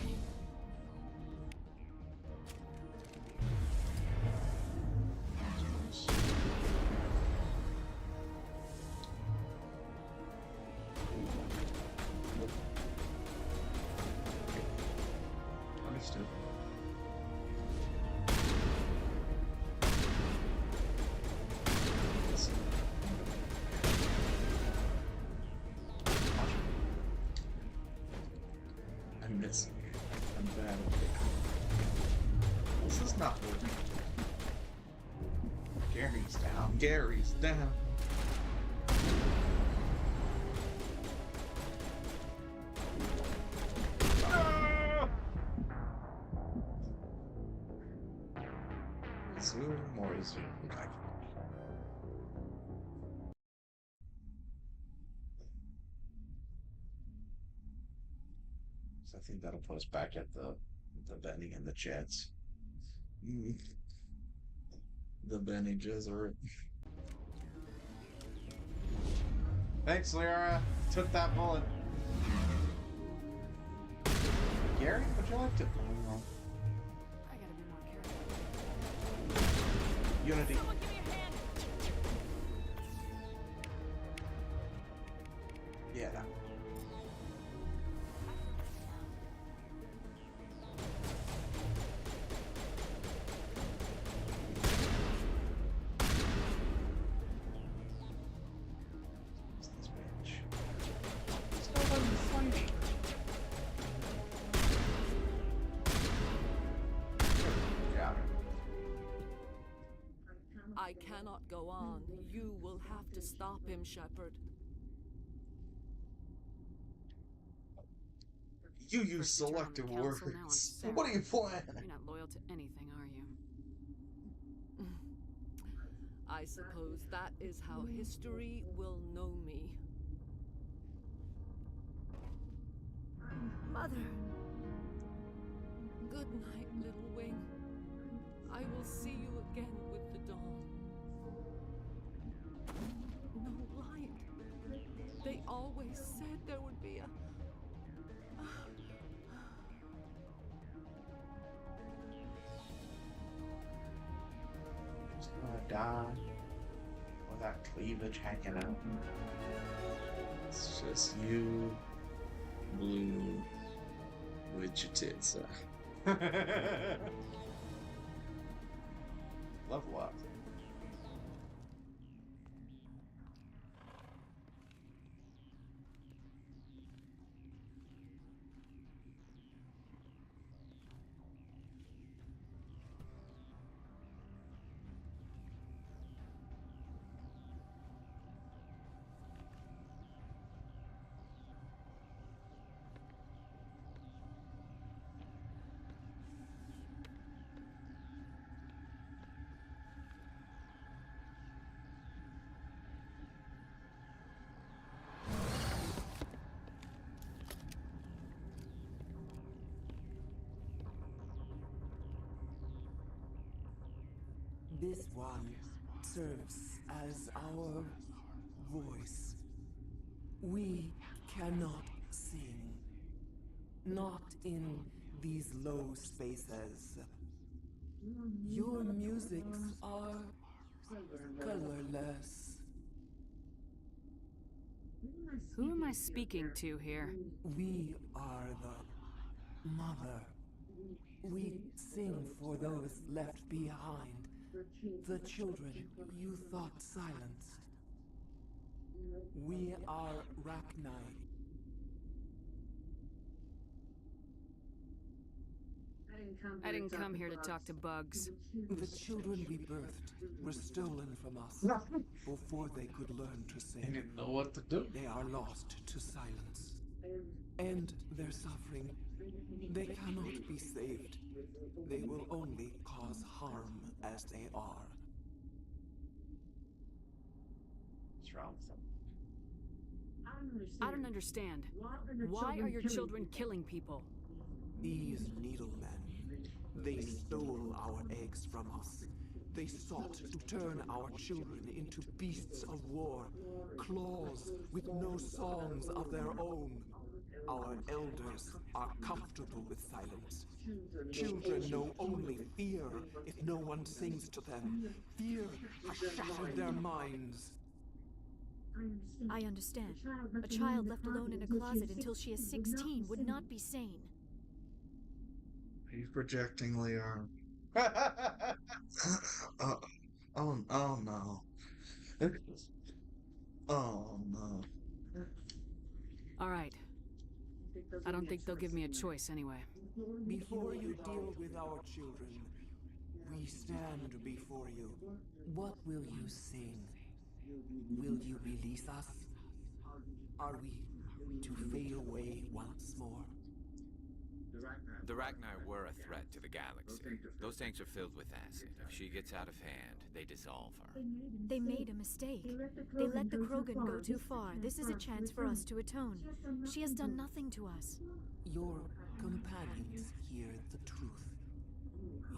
Understood. I'm missing. I'm bad at it. This is not working. Gary's down. Gary's down. Zoom. More easy. Okay. So I think that'll put us back at the Benny and the chats. The Benny Gesserit. Thanks, Lyra. Took that bullet. Gary, would you like to? I gotta be more careful. Unity. Someone give me a hand. Yeah, that. I cannot go on. You will have to stop him, Shepard. You use First you turn on the selective council, words. now on Sarah. What are you playing? You're not loyal to anything, are you? I suppose that is how history will know me. Mother. Good night, little wing. I will see you again with the dawn. No light. They always said there would be a... Just gonna die with that cleavage hanging out. It's just you, blue, with your tits out. Level up. This one serves as our voice. We cannot sing. Not in these low spaces. Your musics are colorless. Who am I speaking to here? We are the mother. We sing for those left behind. The children you thought silenced. We are Rachni. I didn't come here to talk to bugs. The children we birthed were stolen from us before they could learn to sing. They didn't know what to do. They are lost to silence. And their suffering, they cannot be saved. They will only cause harm as they are. What's wrong with them? I don't understand. Why are your children killing people? These needlemen, they stole our eggs from us. They sought to turn our children into beasts of war, claws with no songs of their own. Our elders are comfortable with silence. Children know only fear if no one sings to them. Fear has shattered their minds. I understand. A child left alone in a closet until she is 16 would not be sane. He's projecting, Leon. Oh no. Oh no. All right. I don't think they'll give me a choice anyway. Before you deal with our children, we stand before you. What will you sing? Will you release us? Are we to fade away once more? The Ragnar were a threat to the galaxy. Those tanks are filled with acid. If she gets out of hand, they dissolve her. They made a mistake. They let the Krogan go too far. This is a chance for us to atone. She has done nothing to us. Your companions hear the truth.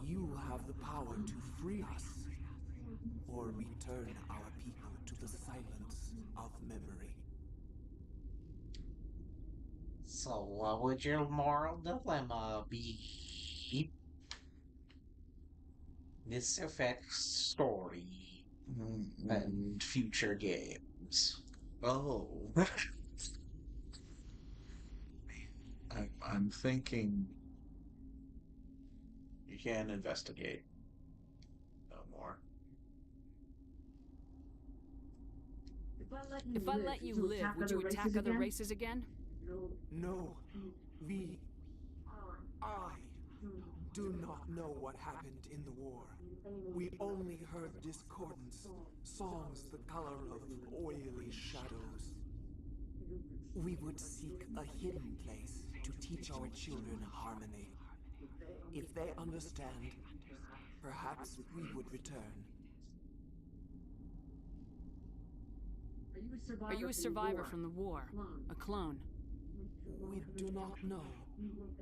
You have the power to free us, or return our people to the silence of memory. So, what would your moral dilemma be? This affects story and future games. Oh. I'm thinking. You can investigate. No more. If I let you live, would you attack other races again? No. I do not know what happened in the war. We only heard discordance, songs the color of oily shadows. We would seek a hidden place to teach our children harmony. If they understand, perhaps we would return. Are you a survivor from the war? A clone? We do not know.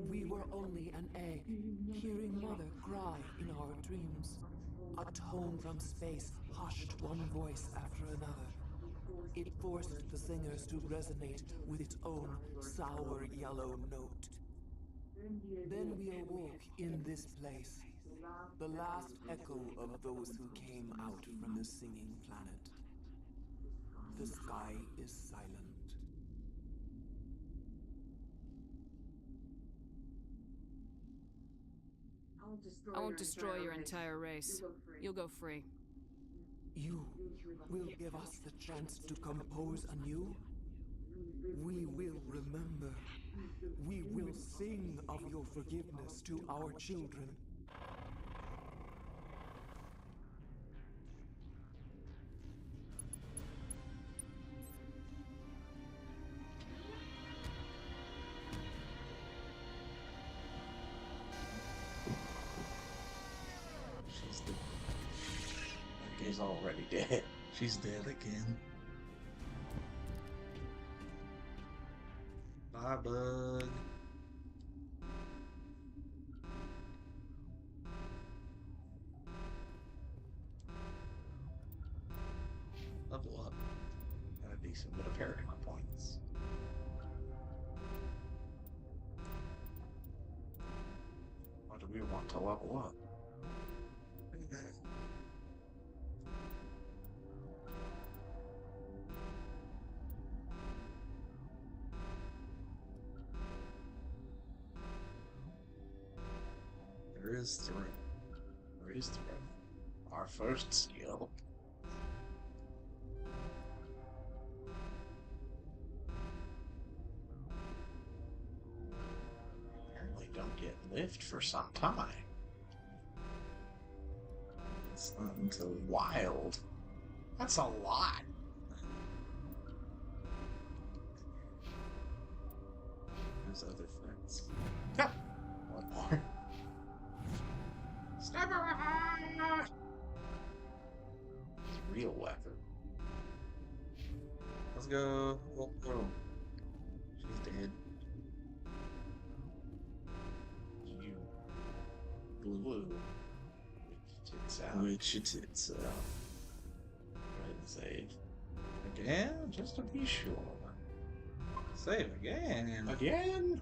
We were only an egg, hearing Mother cry in our dreams. A tone from space hushed one voice after another. It forced the singers to resonate with its own sour yellow note. Then we awoke in this place, the last echo of those who came out from the singing planet. The sky is silent. I won't destroy your entire race. You'll go free. You will give us the chance to compose anew? We will remember. We will sing of your forgiveness to our children. He's already dead. She's dead again. Bye, bug. Level up. Got a decent bit of paradigm points. What do we want to level up? There is through. There is through. Our first skill. Apparently don't get lift for some time. It's not until wild. That's a lot. There's other things. One more. Sniper! It's a real weapon. Let's go. Oh, oh. She's dead. You blue. Tits out. Which tits out. Right and save. Again? Just to be sure. Save again. Again?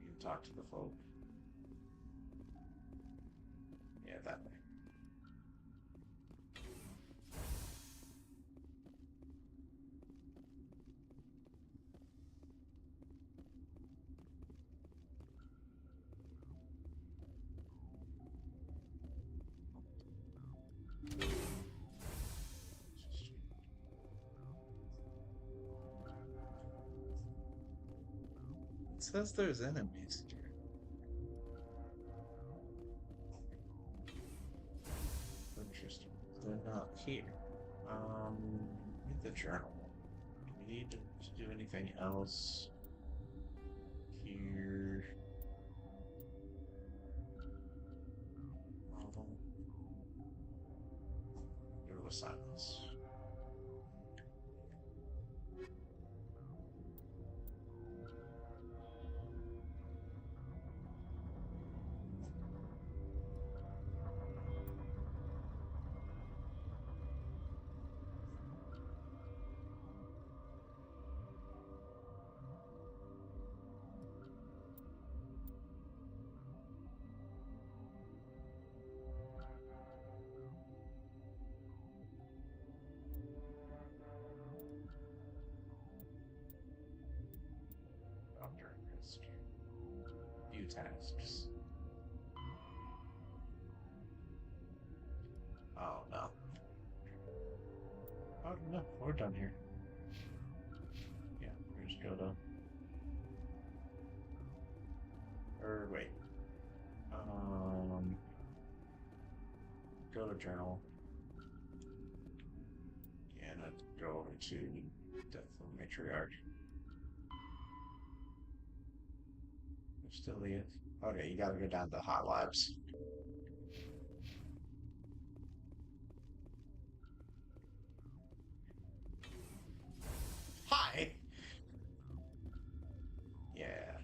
You can talk to the folk. Yeah, that way. It says there's enemies here. Interesting. They're not here. Read the journal. Do we need to do anything else here? Go to assignments. Few tasks. Oh no. Oh no, we're done here. Yeah, we just go to. Or wait. Go to journal. And go over to Death of the Matriarch. Still the okay, you gotta go down to Hot Labs. Hi! Yeah.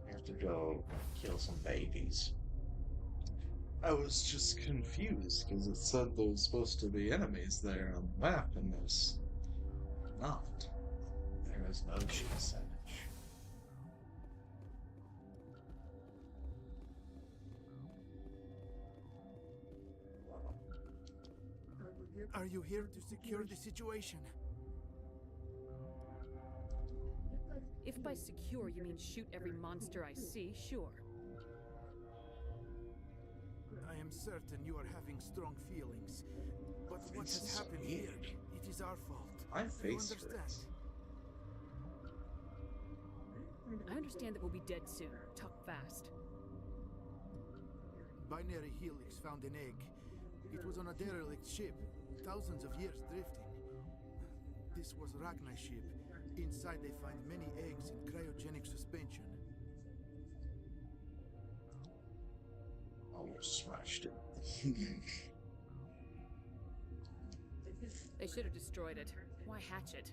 We have to go kill some babies. I was just confused because it said there was supposed to be enemies there on the map, and there's not. There is no percentage. Are you here to secure the situation? If by secure you mean shoot every monster I see, sure. I am certain you are having strong feelings. But what has happened here, it is our fault. My You face understand? hurts. I understand that we'll be dead soon. Talk fast. Binary Helix found an egg. It was on a derelict ship, thousands of years drifting. This was Rachni's ship. Inside they find many eggs in cryogenic suspension. Almost smashed it. They should have destroyed it. Why hatch it?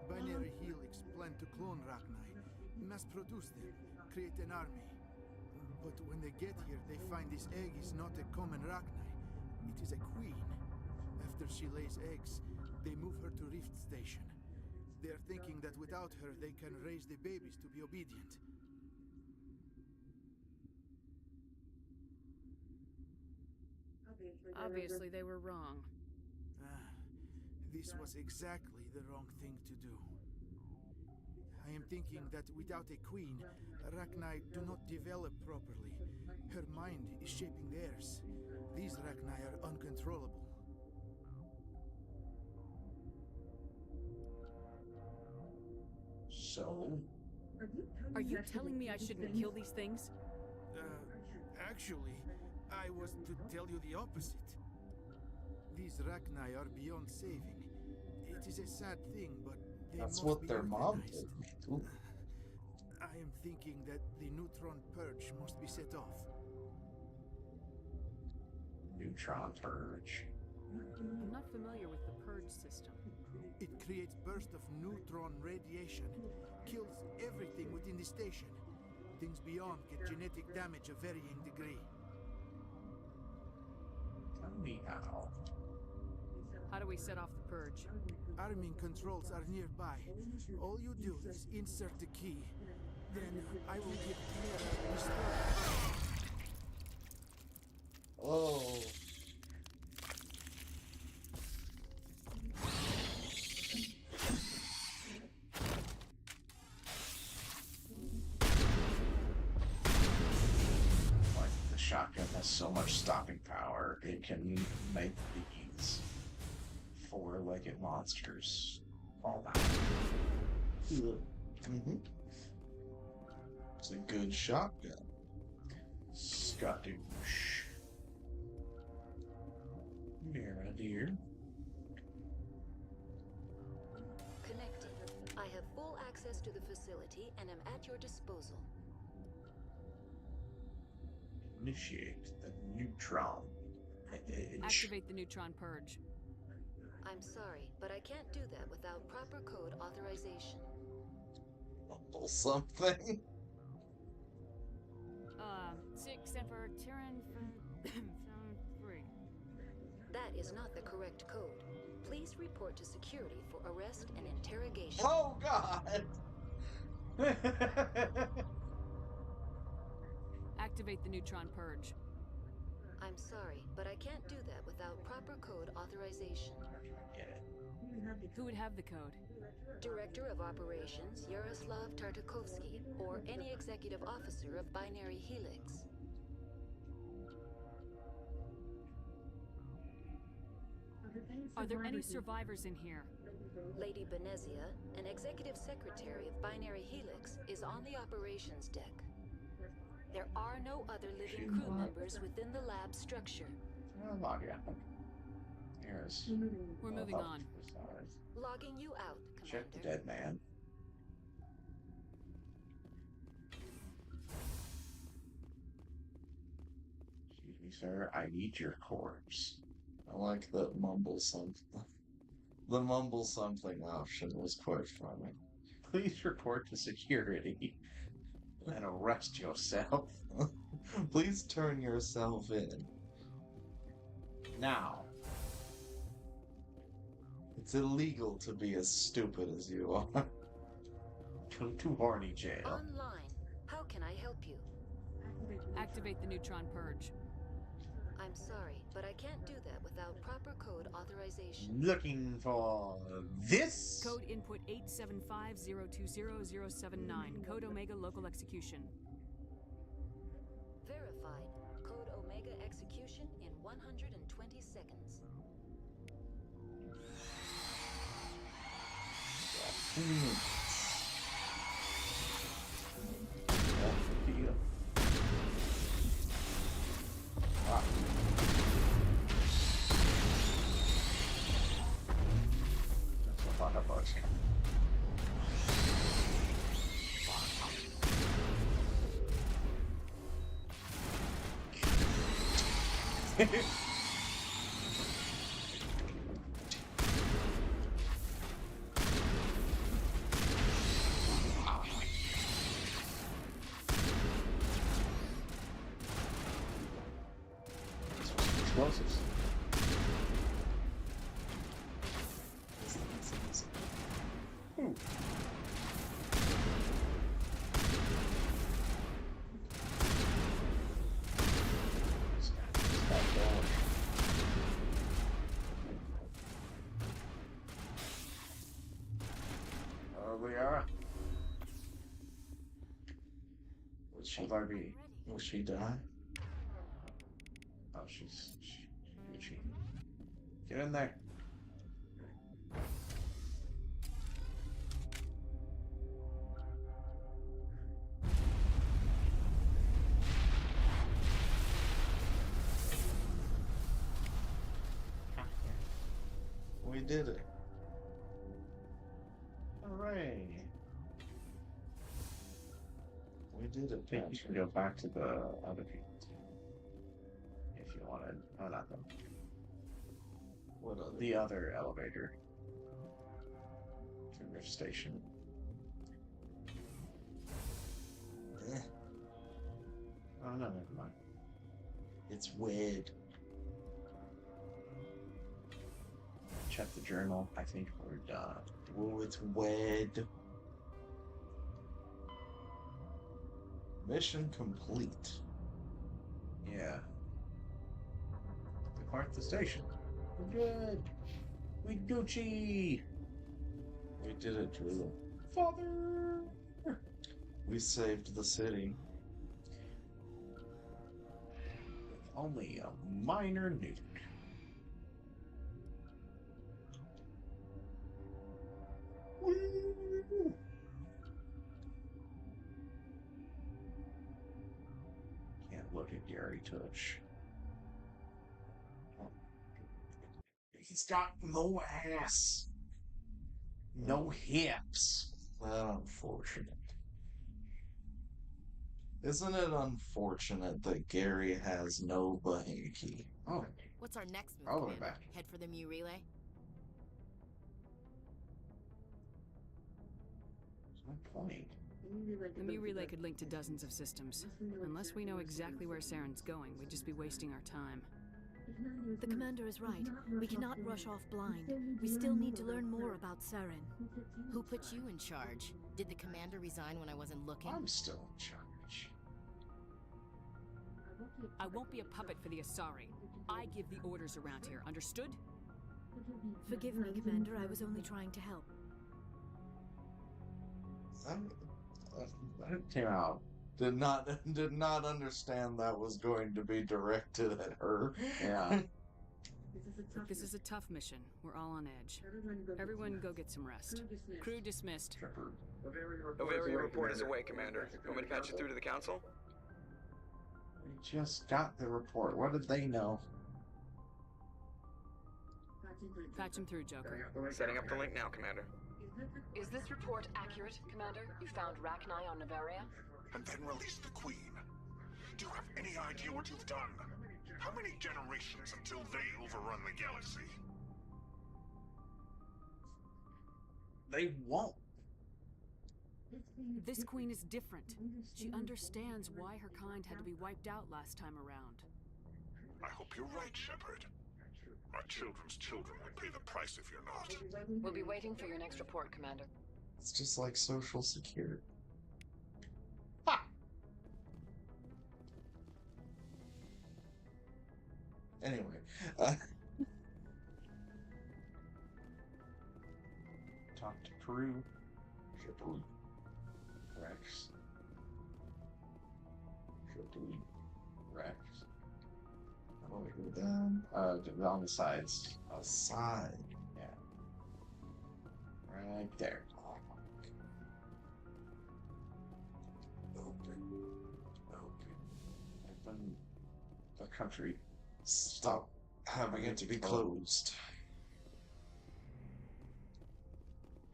Binary Helix planned to clone Rachni, mass produce them, create an army. But when they get here, they find this egg is not a common Rachni. It is a queen. After she lays eggs, they move her to Rift Station. They are thinking that without her, they can raise the babies to be obedient. Obviously, they were wrong. This was exactly the wrong thing to do. I am thinking that without a queen, Rachni do not develop properly. Her mind is shaping theirs. These Rachni are uncontrollable. So? Are you telling me I shouldn't kill these things? Actually, I was to tell you the opposite. These Rachni are beyond saving. It is a sad thing, but they That's must what be their mom euthanized. did. Ooh. I am thinking that the neutron purge must be set off. Neutron purge. I'm not familiar with the purge system. It creates bursts of neutron radiation, kills everything within the station. Things beyond get genetic damage of varying degree. Tell me how. How do we set off the purge? Arming controls are nearby. All you do is insert the key. Then I will give clearance to restore. Oh. Like the shotgun has so much stopping power, it can make these four-legged monsters fall down. Mm-hmm. It's a good shotgun. Skadoosh. Mira, dear. Connecting. I have full access to the facility and am at your disposal. Initiate the neutron edge. Activate the neutron purge. I'm sorry, but I can't do that without proper code authorization. Mumble something. 6 Emperor Tyrann 3. That is not the correct code. Please report to security for arrest and interrogation. Oh, God! Activate the neutron purge. I'm sorry, but I can't do that without proper code authorization. Get it. Who would have the code? Director of Operations Yaroslav Tartakovsky, or any executive officer of Binary Helix. Are there any survivors in here? Lady Benezia, an executive secretary of Binary Helix, is on the operations deck. There are no other living crew members within the lab structure. Here's. We're moving on. Logging you out, Commander. Check the dead man. Excuse me, sir. I need your corpse. I like that mumble something. The mumble something option was quite funny. Please report to security and arrest yourself. Please turn yourself in. Now. It's illegal to be as stupid as you are. Go to horny jail. Online. How can I help you? Activate the neutron purge. I'm sorry, but I can't do that without proper code authorization. Looking for this? Code input 875020079. Code Omega local execution. Verified. Code Omega execution in 120 seconds. 2 minutes. Wow. That's a lot of bugs. Explosives. Ooh. We are. Will I be? Will she die? Oh, she. Get in there. We did it. Hooray. We did it. I think you can go back to the other people too. If you wanted. Oh, not them. What other? The other elevator. To their station. Oh, no, never mind. It's weird. Check the journal. I think we're done. Oh, it's weird. Mission complete. Yeah. Depart the station. We're good. We Gucci. We did it, Drew. Father. We saved the city. With only a minor nuke. Woo! Can't look Look at Gary Touch. He's got no ass. No hips. Unfortunate. Isn't it unfortunate that Gary has no Bahinki? Oh. What's our next move, All the way Commander? back. Head for the Mu relay? What's my point? The Mu relay could link to dozens of systems. Unless we know exactly where Saren's going, we'd just be wasting our time. The commander is right. We cannot rush off blind. We still need to learn more about Saren. Who put you in charge? Did the commander resign when I wasn't looking? I'm still in charge. I won't be a puppet for the Asari. I give the orders around here, understood? Forgive me, Commander. I was only trying to help. That came out. Did not understand that was going to be directed at her. Yeah. This is a tough mission. We're all on edge. Everyone go get some rest. Crew dismissed. A variant report is away, Commander. Want me to patch you through to the Council? We just got the report. What did they know? Patch him through, Joker. Setting up the link now, Commander. Is this report accurate, Commander? You found Rachni on Nevaria? And then release the Queen. Do you have any idea what you've done? How many generations until they overrun the galaxy? They won't. This queen is different. She understands why her kind had to be wiped out last time around. I hope you're right, Shepard. Our children's children will pay the price if you're not. We'll be waiting for your next report, Commander. It's just like Social Security. Anyway, talk to crew. Shepard. Rex. Shepard. Rex. how do we go down? On the sides. Aside. Yeah. Right there. Open. Open the country. Stop having it to be closed.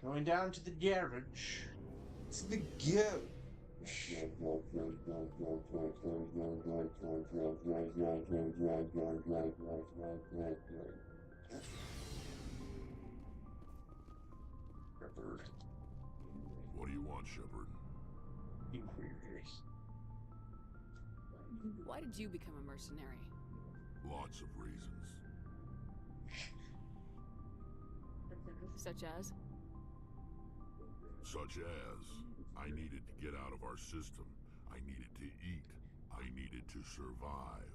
Going down to the garage. To the garage. Shepard. What do you want, Shepard? Inquires. Why did you become a mercenary? Lots of reasons. Such as? Such as, I needed to get out of our system. I needed to eat. I needed to survive.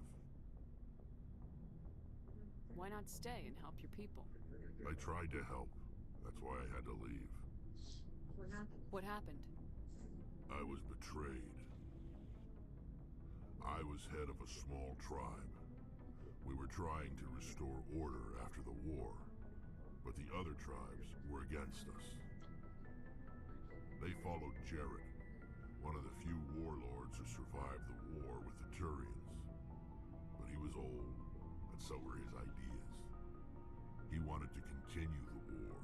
Why not stay and help your people? I tried to help. That's why I had to leave. What happened? I was betrayed. I was head of a small tribe. We were trying to restore order after the war, but the other tribes were against us. They followed Jared, one of the few warlords who survived the war with the Turians. But he was old, and so were his ideas. He wanted to continue the war.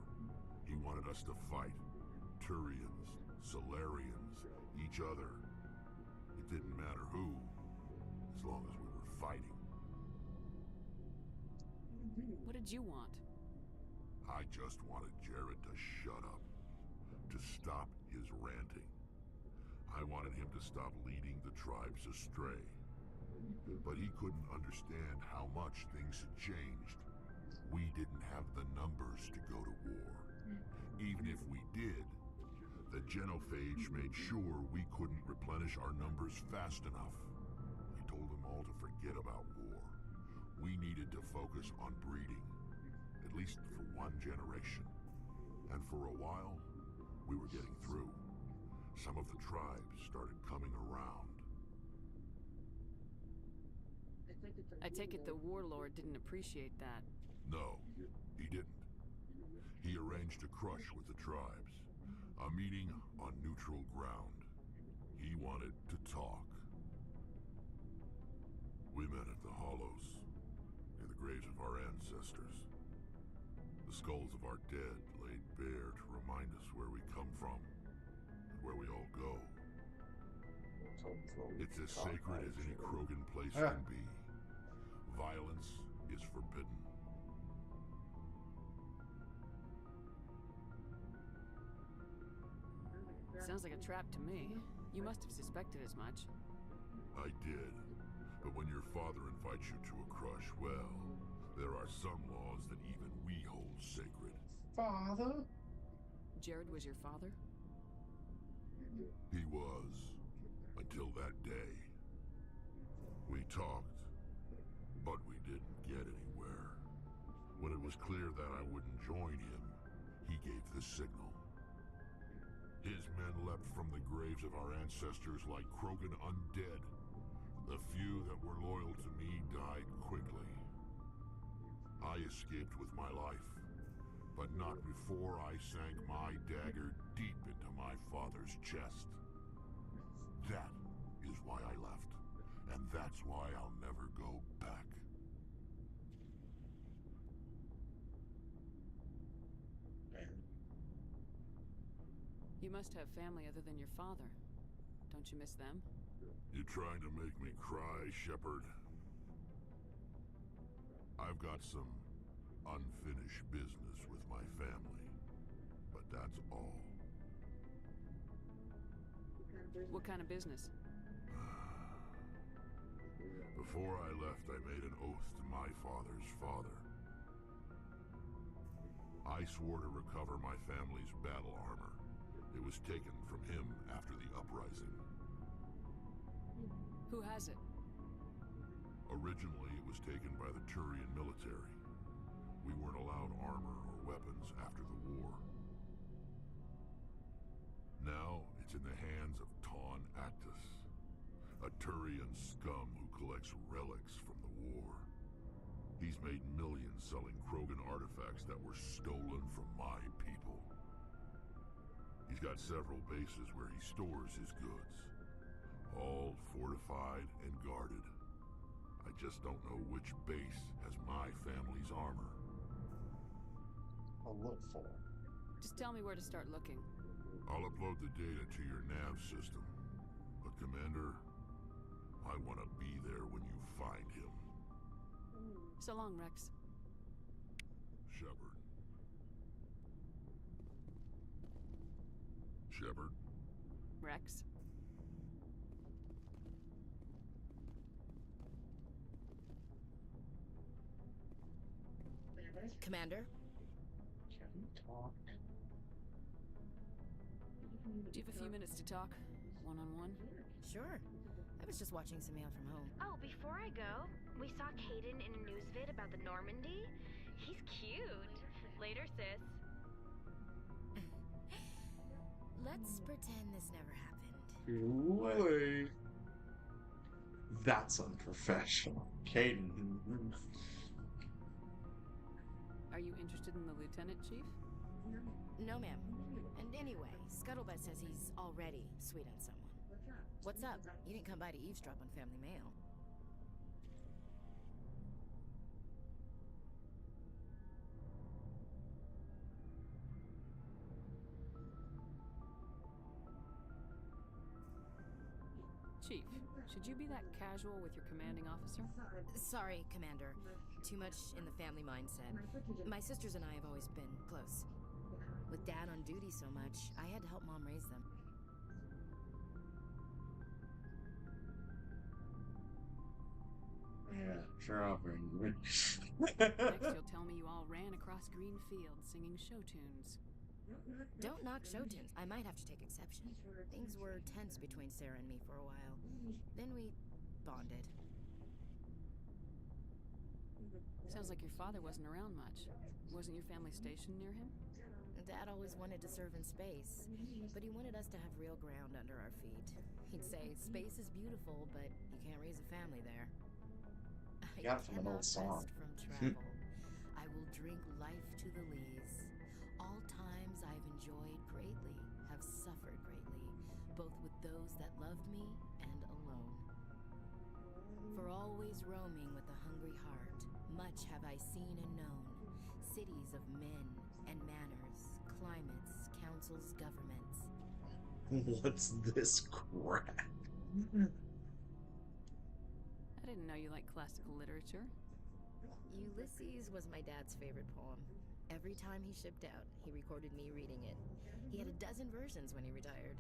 He wanted us to fight. Turians, Solarians, each other. It didn't matter who, as long as we were fighting. What did you want? I just wanted Jared to shut up. To stop his ranting. I wanted him to stop leading the tribes astray. But he couldn't understand how much things had changed. We didn't have the numbers to go to war. Even if we did, the genophage made sure we couldn't replenish our numbers fast enough. I told them all to forget about war. We needed to focus on breeding, at least for one generation. And for a while, we were getting through. Some of the tribes started coming around. I take it the warlord didn't appreciate that. No, he didn't. He arranged a crush with the tribes. A meeting on neutral ground. He wanted to talk. graves of our ancestors. The skulls of our dead laid bare to remind us where we come from and where we all go. It's as sacred as any Krogan place can be. Violence is forbidden. Sounds like a trap to me. You must have suspected as much. I did. But when your father invites you to a crush, well, there are some laws that even we hold sacred. Father? Jared was your father? He was. Until that day. We talked, but we didn't get anywhere. When it was clear that I wouldn't join him, he gave the signal. His men leapt from the graves of our ancestors like Krogan undead. The few that were loyal to me died quickly. I escaped with my life, but not before I sank my dagger deep into my father's chest. That is why I left, and that's why I'll never go back. You must have family other than your father. Don't you miss them? You trying to make me cry, Shepard? I've got some unfinished business with my family, but that's all. What kind of business? Before I left, I made an oath to my father's father. I swore to recover my family's battle armor. It was taken from him after the uprising. Who has it? Originally, it was taken by the Turian military. We weren't allowed armor or weapons after the war. Now, it's in the hands of Ton Actus, a Turian scum who collects relics from the war. He's made millions selling Krogan artifacts that were stolen from my people. He's got several bases where he stores his goods, all fortified and guarded. I just don't know which base has my family's armor. I'll look for it. Just tell me where to start looking. I'll upload the data to your nav system. But Commander, I want to be there when you find him. So long, Rex. Shepard. Shepard? Rex? Commander? Can we talk? Do you have a few minutes to talk? One-on-one? Sure. I was just watching some mail from home. Oh, before I go, we saw Caden in a news vid about the Normandy. He's cute. Later, sis. Let's pretend this never happened. Really? That's unprofessional. Caden. Are you interested in the lieutenant, Chief? No, ma'am. And anyway, Scuttlebutt says he's already sweet on someone. What's up? You didn't come by to eavesdrop on family mail. Chief, should you be that casual with your commanding officer? Sorry, Commander. Too much in the family mindset. My sisters and I have always been close. With Dad on duty so much, I had to help Mom raise them. Yeah, sure, I'll bring you. Next, you'll tell me you all ran across green fields singing show tunes. Don't knock show tunes. I might have to take exception. Things were tense between Sarah and me for a while. Then we bonded. Sounds like your father wasn't around much. Wasn't your family stationed near him? Dad always wanted to serve in space, but he wanted us to have real ground under our feet. He'd say, space is beautiful, but you can't raise a family there. Yeah, from an old song. From travel. I will drink life to the lees. All times I've enjoyed greatly, have suffered greatly, both with those that loved me and alone. For always roaming with a hungry heart, Much have I seen and known. Cities of men and manners, climates, councils, governments. What's this crap? I didn't know you liked classical literature. Ulysses was my dad's favorite poem. Every time he shipped out, he recorded me reading it. He had 12 versions when he retired.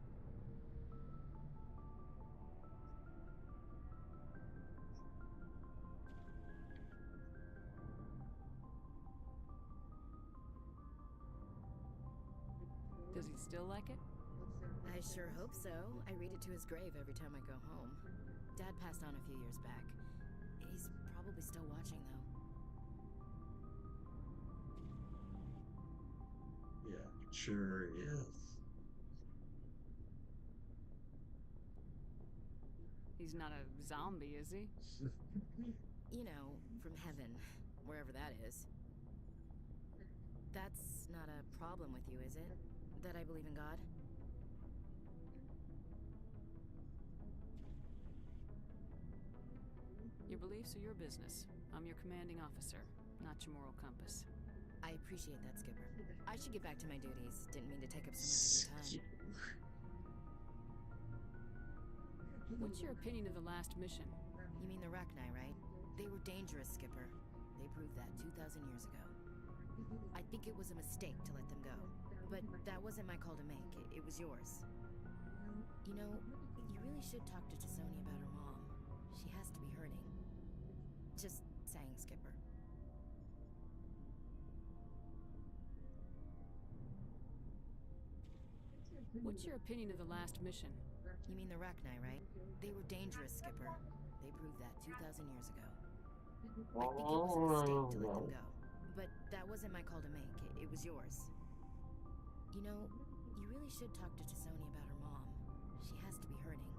Does he still like it? I sure hope so. I read it to his grave every time I go home. Dad passed on a few years back. He's probably still watching, though. Yeah, sure is. He's not a zombie, is he? You know, from heaven, wherever that is. That's not a problem with you, is it? That I believe in God? Your beliefs are your business. I'm your commanding officer, not your moral compass. I appreciate that, Skipper. I should get back to my duties. Didn't mean to take up so much of your time. What's your opinion of the last mission? You mean the Rachni, right? They were dangerous, Skipper. They proved that 2,000 years ago. I think it was a mistake to let them go. But that wasn't my call to make. It was yours. You know, you really should talk to Tisoni about her mom. She has to be hurting. Just saying, Skipper. What's your opinion of the last mission? You mean the Rachni, right? They were dangerous, Skipper. They proved that 2,000 years ago. I think it was a mistake to let them go. But that wasn't my call to make. It was yours. You know, you really should talk to Tisoni about her mom. She has to be hurting.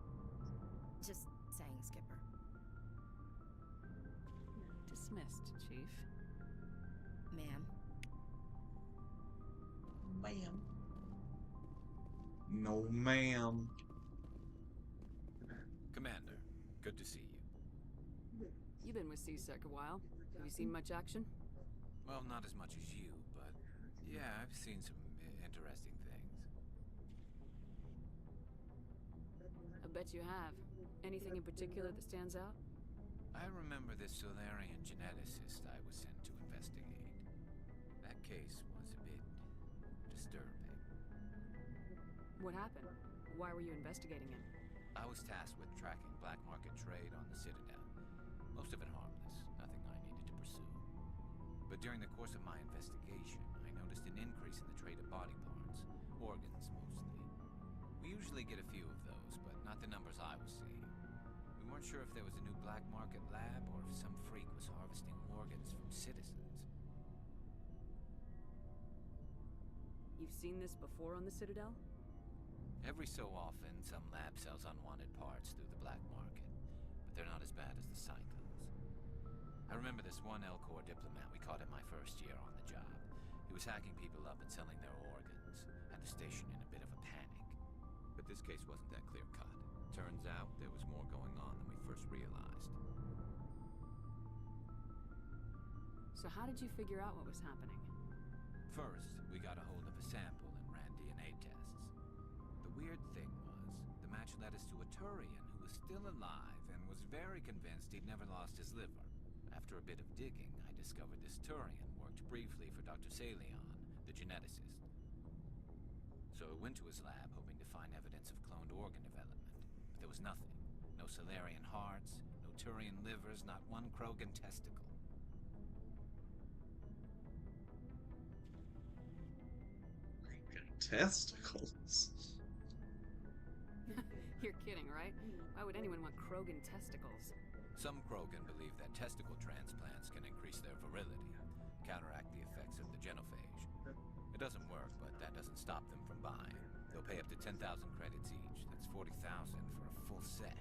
Just saying, Skipper. Dismissed, Chief. Ma'am. Ma'am. No, ma'am. Commander, good to see you. You've been with C-Sec a while. Have you seen much action? Well, not as much as you, but yeah, I've seen some interesting things. I bet you have. Anything in particular that stands out? I remember this Solarian geneticist I was sent to investigate. That case was a bit disturbing. What happened? Why were you investigating him? I was tasked with tracking black market trade on the Citadel. Most of it harmless, nothing I needed to pursue. But during the course of my investigation, I noticed an increase in the trade of body parts, organs mostly. We usually get a few of those, but not the numbers I was seeing. We weren't sure if there was a new black market lab or if some freak was harvesting organs from citizens. You've seen this before on the Citadel? Every so often, some lab sells unwanted parts through the black market, but they're not as bad as the Cyclones. I remember this one L-Corps diplomat we caught in my first year on the job. He was hacking people up and selling their organs, had the station in a bit of a panic. But this case wasn't that clear-cut. Turns out there was more going on than we first realized. So how did you figure out what was happening? First, we got a hold of a sample and ran DNA tests. The weird thing was, the match led us to a Turian who was still alive and was very convinced he'd never lost his liver. After a bit of digging, I discovered this Turian worked briefly for Dr. Salion, the geneticist. So I went to his lab hoping to find evidence of cloned organ development. But there was nothing. No Solarian hearts, no Turian livers, not one Krogan testicle. Testicles? You're kidding, right? Why would anyone want Krogan testicles? Some Krogan believe that testicle transplants can increase their virility, counteract the effects of the genophage. It doesn't work, but that doesn't stop them from buying. They'll pay up to 10,000 credits each. That's 40,000 for a full set.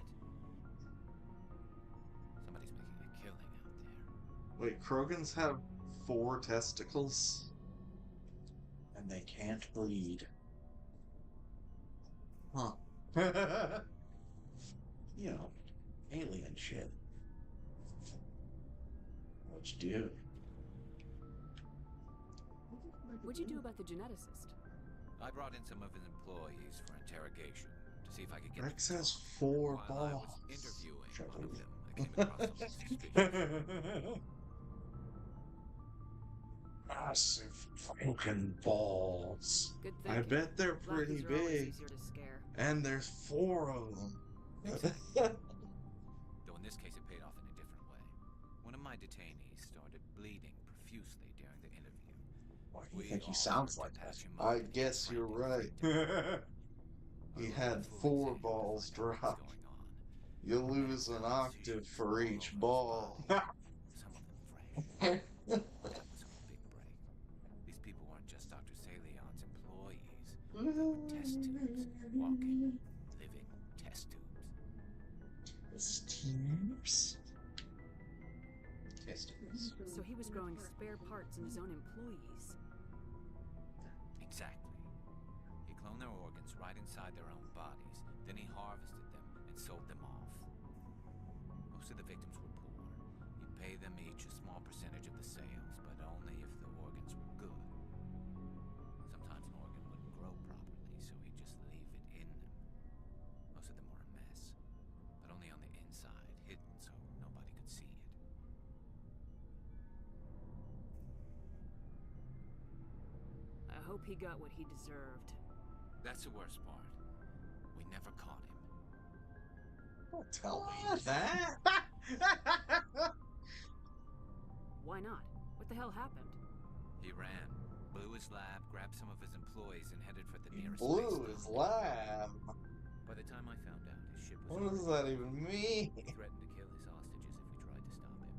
Somebody's making a killing out there. Wait, Krogans have 4 testicles? And they can't bleed. Huh. You know, alien shit. What'd you do? What'd you do about the geneticist? I brought in some of his employees for interrogation to see if I could get Rex them has to talk. 4 While balls. I was interviewing one of them, I came across something suspicious. Massive fucking balls. Good I thinking. bet they're pretty Lefties are always big. easier to scare. And there's 4 of them. Though in this case it paid off in a different way. One of my detainees started bleeding profusely during the interview. Why do you think he sounds like that? I guess you're right. He had 4 balls drop. You lose an octave for each ball. That was a big break. These people weren't just Dr. Salion's employees. They were test tubes. Walking, living test tubes. Tubes? Test tubes. So he was growing spare parts in his own employees. Exactly. He cloned their organs right inside their own bodies. Then he harvested them and sold them off. Most of the victims were poor. He'd pay them each a small percentage of the sales, but only if the organs were good. Sometimes an organ wouldn't grow properly, so he'd just leave it in them. Most of them were a mess, but only on the inside, hidden so nobody could see it. I hope he got what he deserved. That's the worst part. We never caught him. Don't tell me that. Why not? What the hell happened? He ran, blew his lab, grabbed some of his employees, and headed for the nearest Blew space his station. lab. By the time I found out, his ship was What does that even mean? He threatened to kill his hostages if we tried to stop him.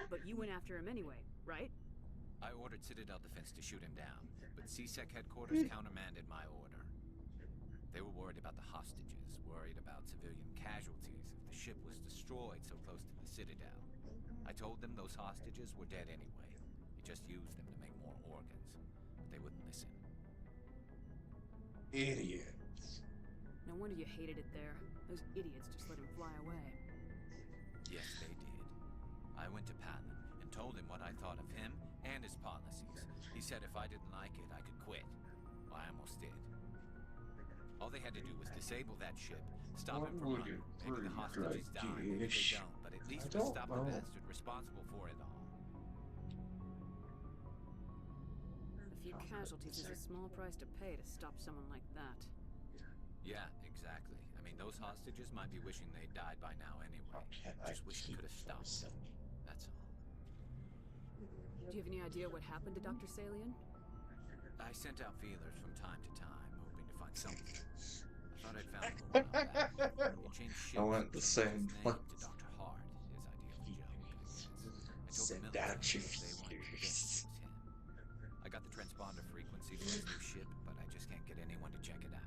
But you went after him anyway, right? I ordered Citadel Defense to shoot him down, but CSEC headquarters countermanded my order. They were worried about the hostages, worried about civilian casualties if the ship was destroyed so close to the Citadel. I told them those hostages were dead anyway. He just used them to make more organs, but they wouldn't listen. Idiots. No wonder you hated it there. Those idiots just let him fly away. Yes, they did. I went to Palin and told him what I thought of him and his policies. He said if I didn't like it, I could quit. Well, I almost did. All they had to do was disable that ship, stop him from running. Maybe the hostages die, maybe they don't, but at least we stop the bastard responsible for it all. A few casualties is a small price to pay to stop someone like that. Yeah, exactly. I mean, those hostages might be wishing they died by now anyway. Just wish we could have stopped them. That's all. Do you have any idea what happened to Dr. Salion? I sent out feelers from time to time, hoping to find something. I thought I'd found him a while back. He changed ships. I went the same place. place. To Dr. Hart, his idea of a joke. I told Send the out military your they weren't convinced it was him. I got the transponder frequency for his new ship, but I just can't get anyone to check it out.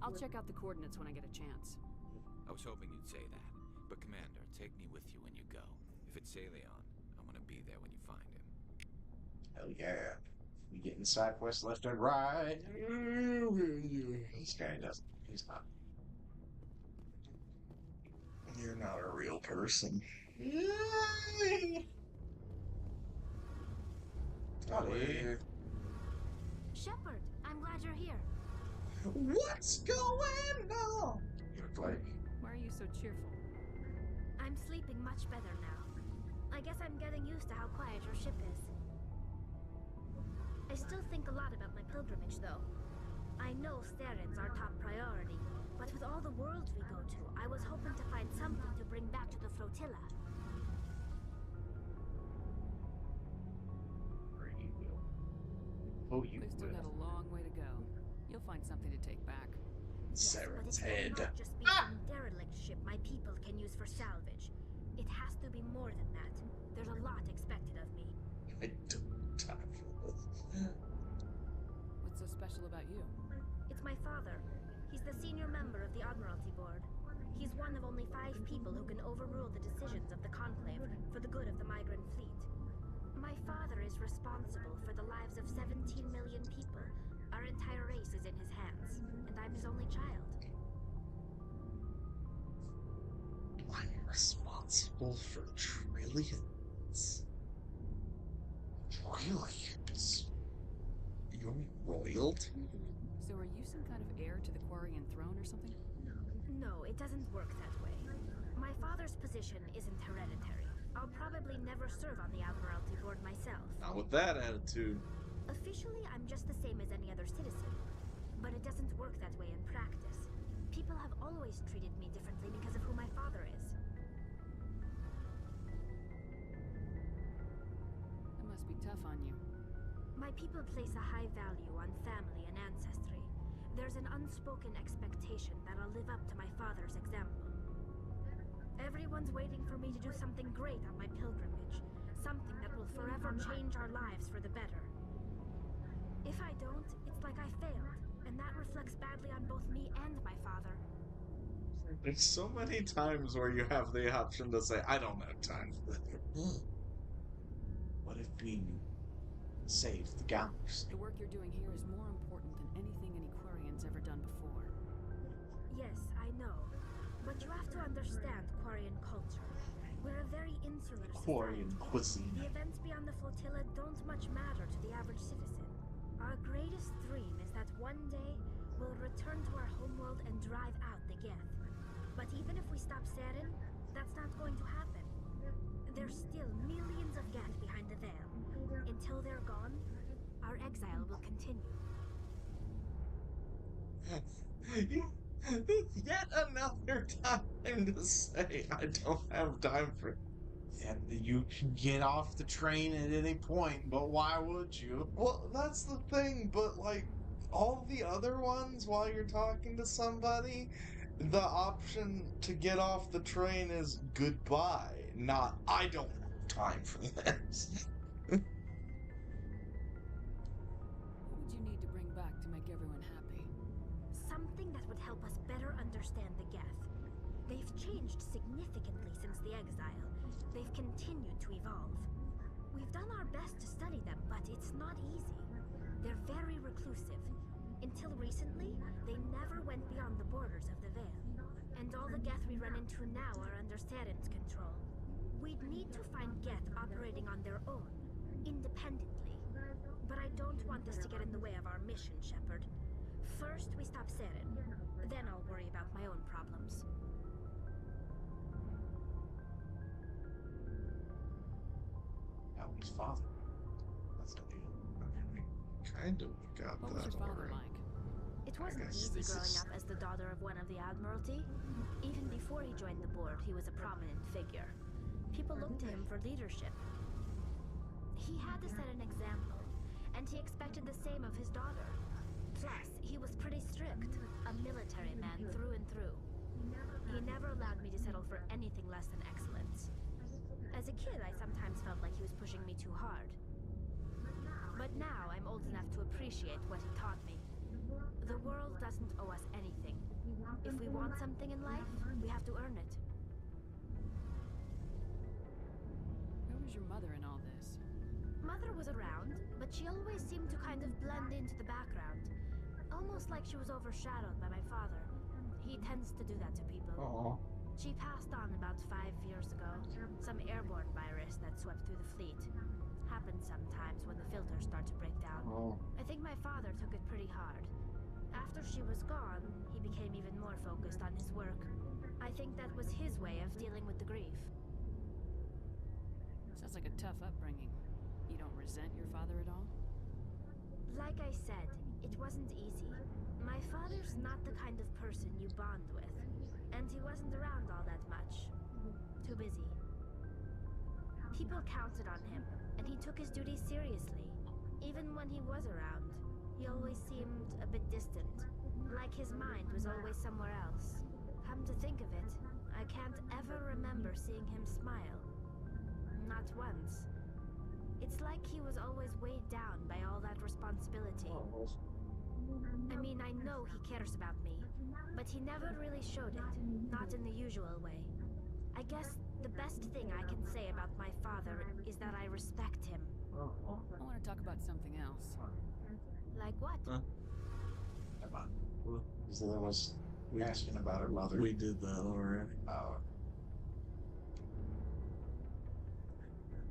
I'll check out the coordinates when I get a chance. I was hoping you'd say that. But Commander, take me with you when you go. If it's Salion, I'm gonna be there when you find him. Hell yeah. We getting side quests left and right. This guy doesn't. He's not. You're not a real person. Golly. Shepard, I'm glad you're here. What's going on? You look like. Why are you so cheerful? I'm sleeping much better now. I guess I'm getting used to how quiet your ship is. I still think a lot about my pilgrimage, though. I know Steren's our top priority, but with all the worlds we go to, I was hoping to find something to bring back to the flotilla. Or you will. Oh, you They've still will. got a long way to go. You'll find something to take back. Seren's But head. it cannot just be some derelict ship my people can use for salvage. It has to be more than that. There's a lot expected of me. I don't have time for this. What's so special about you? It's my father. He's the senior member of the Admiralty Board. He's one of only 5 people who can overrule the decisions of the Conclave for the good of the migrant fleet. My father is responsible for the lives of 17 million people. Our entire race is in his hands, and I'm his only child. I'm responsible for trillions. Trillions? You're royalty? So are you some kind of heir to the Quarian throne or something? No, it doesn't work that way. My father's position isn't hereditary. I'll probably never serve on the Admiralty Board myself. Not with that attitude. Officially, I'm just the same as any other citizen. But it doesn't work that way in practice. People have always treated me differently because of who my father is. That must be tough on you. My people place a high value on family and ancestry. There's an unspoken expectation that I'll live up to my father's example. Everyone's waiting for me to do something great on my pilgrimage. Something that will forever change our lives for the better. If I don't, it's like I failed, and that reflects badly on both me and my father. There's so many times where you have the option to say, I don't have time for that. What if we save the galaxy? The work you're doing here is more important than anything any Quarian's ever done before. Yes, I know. But you have to understand Quarian culture. We're a very insular Quarian society. cuisine. The events beyond the flotilla don't much matter to the average citizen. Our greatest dream is that one day we'll return to our homeworld and drive out the Geth. But even if we stop Saren, that's not going to happen. There's still millions of Geth behind the veil. Until they're gone, our exile will continue. Yet another time to say I don't have time for it. And you can get off the train at any point, but why would you? Well, that's the thing, but like all the other ones, while you're talking to somebody, the option to get off the train is goodbye, not I don't have time for this. What would you need to bring back to make everyone happy? Something that would help us better understand the Geth. They've changed significantly since the exile. They've continued to evolve. We've done our best to study them, but it's not easy. They're very reclusive. Until recently, they never went beyond the borders of the Veil. And all the Geth we run into now are under Saren's control. We'd need to find Geth operating on their own, independently. But I don't want this to get in the way of our mission, Shepard. First, we stop Saren. Then I'll worry about my own problems. Ellie's father. That's a deal. Kind of got What was that your father already. like? It wasn't guess easy this growing is- up as the daughter of one of the Admiralty. Even before he joined the board, he was a prominent figure. People looked to him for leadership. He had to set an example, and he expected the same of his daughter. Plus, he was pretty strict, a military man through and through. He never allowed me to settle for anything less than excellence. As a kid, I sometimes felt like he was pushing me too hard. But now I'm old enough to appreciate what he taught me. The world doesn't owe us anything. If we want something in life, we have to earn it. Where was your mother in all this? Mother was around, but she always seemed to kind of blend into the background. Almost like she was overshadowed by my father. He tends to do that to people. Aw. She passed on about 5 years ago. Some airborne virus that swept through the fleet. Happens sometimes when the filters start to break down. Oh. I think my father took it pretty hard. After she was gone, he became even more focused on his work. I think that was his way of dealing with the grief. Sounds like a tough upbringing. You don't resent your father at all? Like I said, it wasn't easy. My father's not the kind of person you bond with. And he wasn't around all that much. Too busy. People counted on him, and he took his duties seriously. Even when he was around, he always seemed a bit distant. Like his mind was always somewhere else. Come to think of it, I can't ever remember seeing him smile. Not once. It's like he was always weighed down by all that responsibility. I mean, I know he cares about me, but he never really showed it. Not in the usual way. I guess the best thing I can say about my father is that I respect him. I want to talk about something else. Like what? Huh? So there was asking about her mother. We did that already. Oh.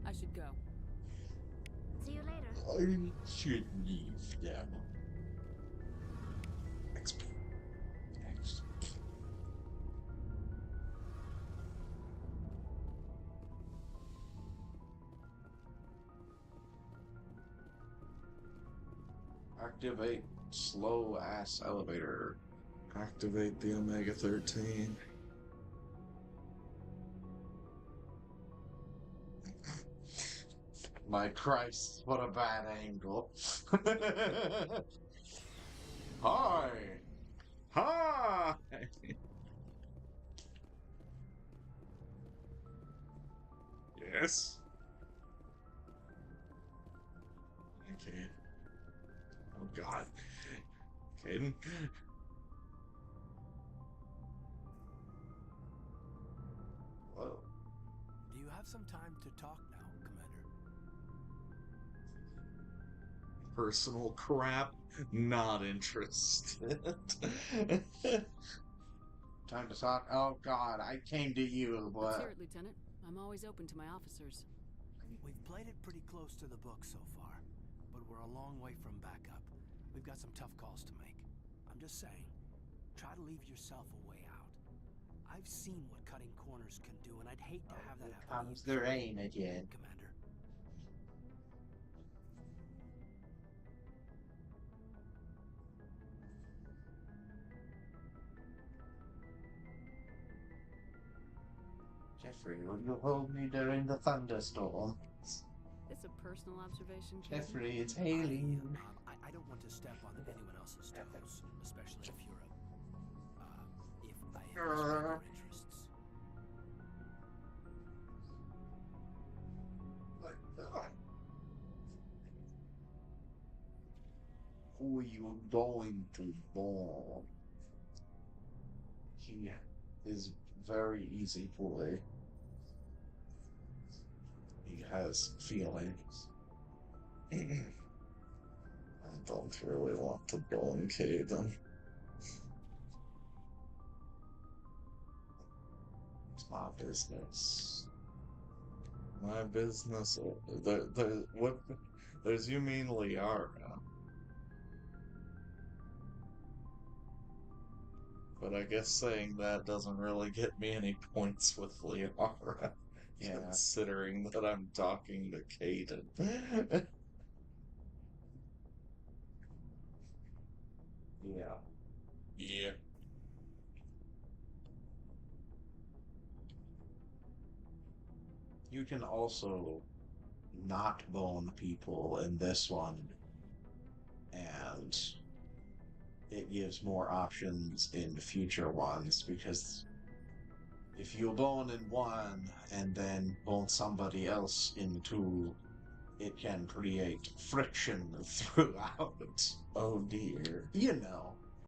I should go. See you later. I should leave them. XP. Activate slow ass elevator. Activate the Omega-13. My Christ, what a bad angle. Hi! Hi! Yes? Okay. Oh god. Caden? Whoa. Do you have some time to talk now, Commander? Personal crap? Not interested. Time to talk. Oh god, I came to you, Let's but... hear it, Lieutenant. I'm always open to my officers. We've played it pretty close to the book so far, but we're a long way from backup. We've got some tough calls to make. I'm just saying, try to leave yourself a way out. I've seen what cutting corners can do, and I'd hate to have that happen. Comes the rain again. Commander. Jeffrey, will you hold me during the thunderstorm? It's a personal observation, Jeffrey, it's hailing. I don't want to step on anyone else's toes, especially if you're if I have your interests. Who are you going to bomb? He is very easy boy. He has feelings. I don't really want to bomb Caden. It's my business. My business. What? There's you mean Liara. But I guess saying that doesn't really get me any points with Liara. Yeah. Considering that I'm talking to Caden. Yeah. Yeah. You can also not bone people in this one, and it gives more options in future ones, because if you bone in one and then bone somebody else in two, it can create friction throughout. Oh dear. You know.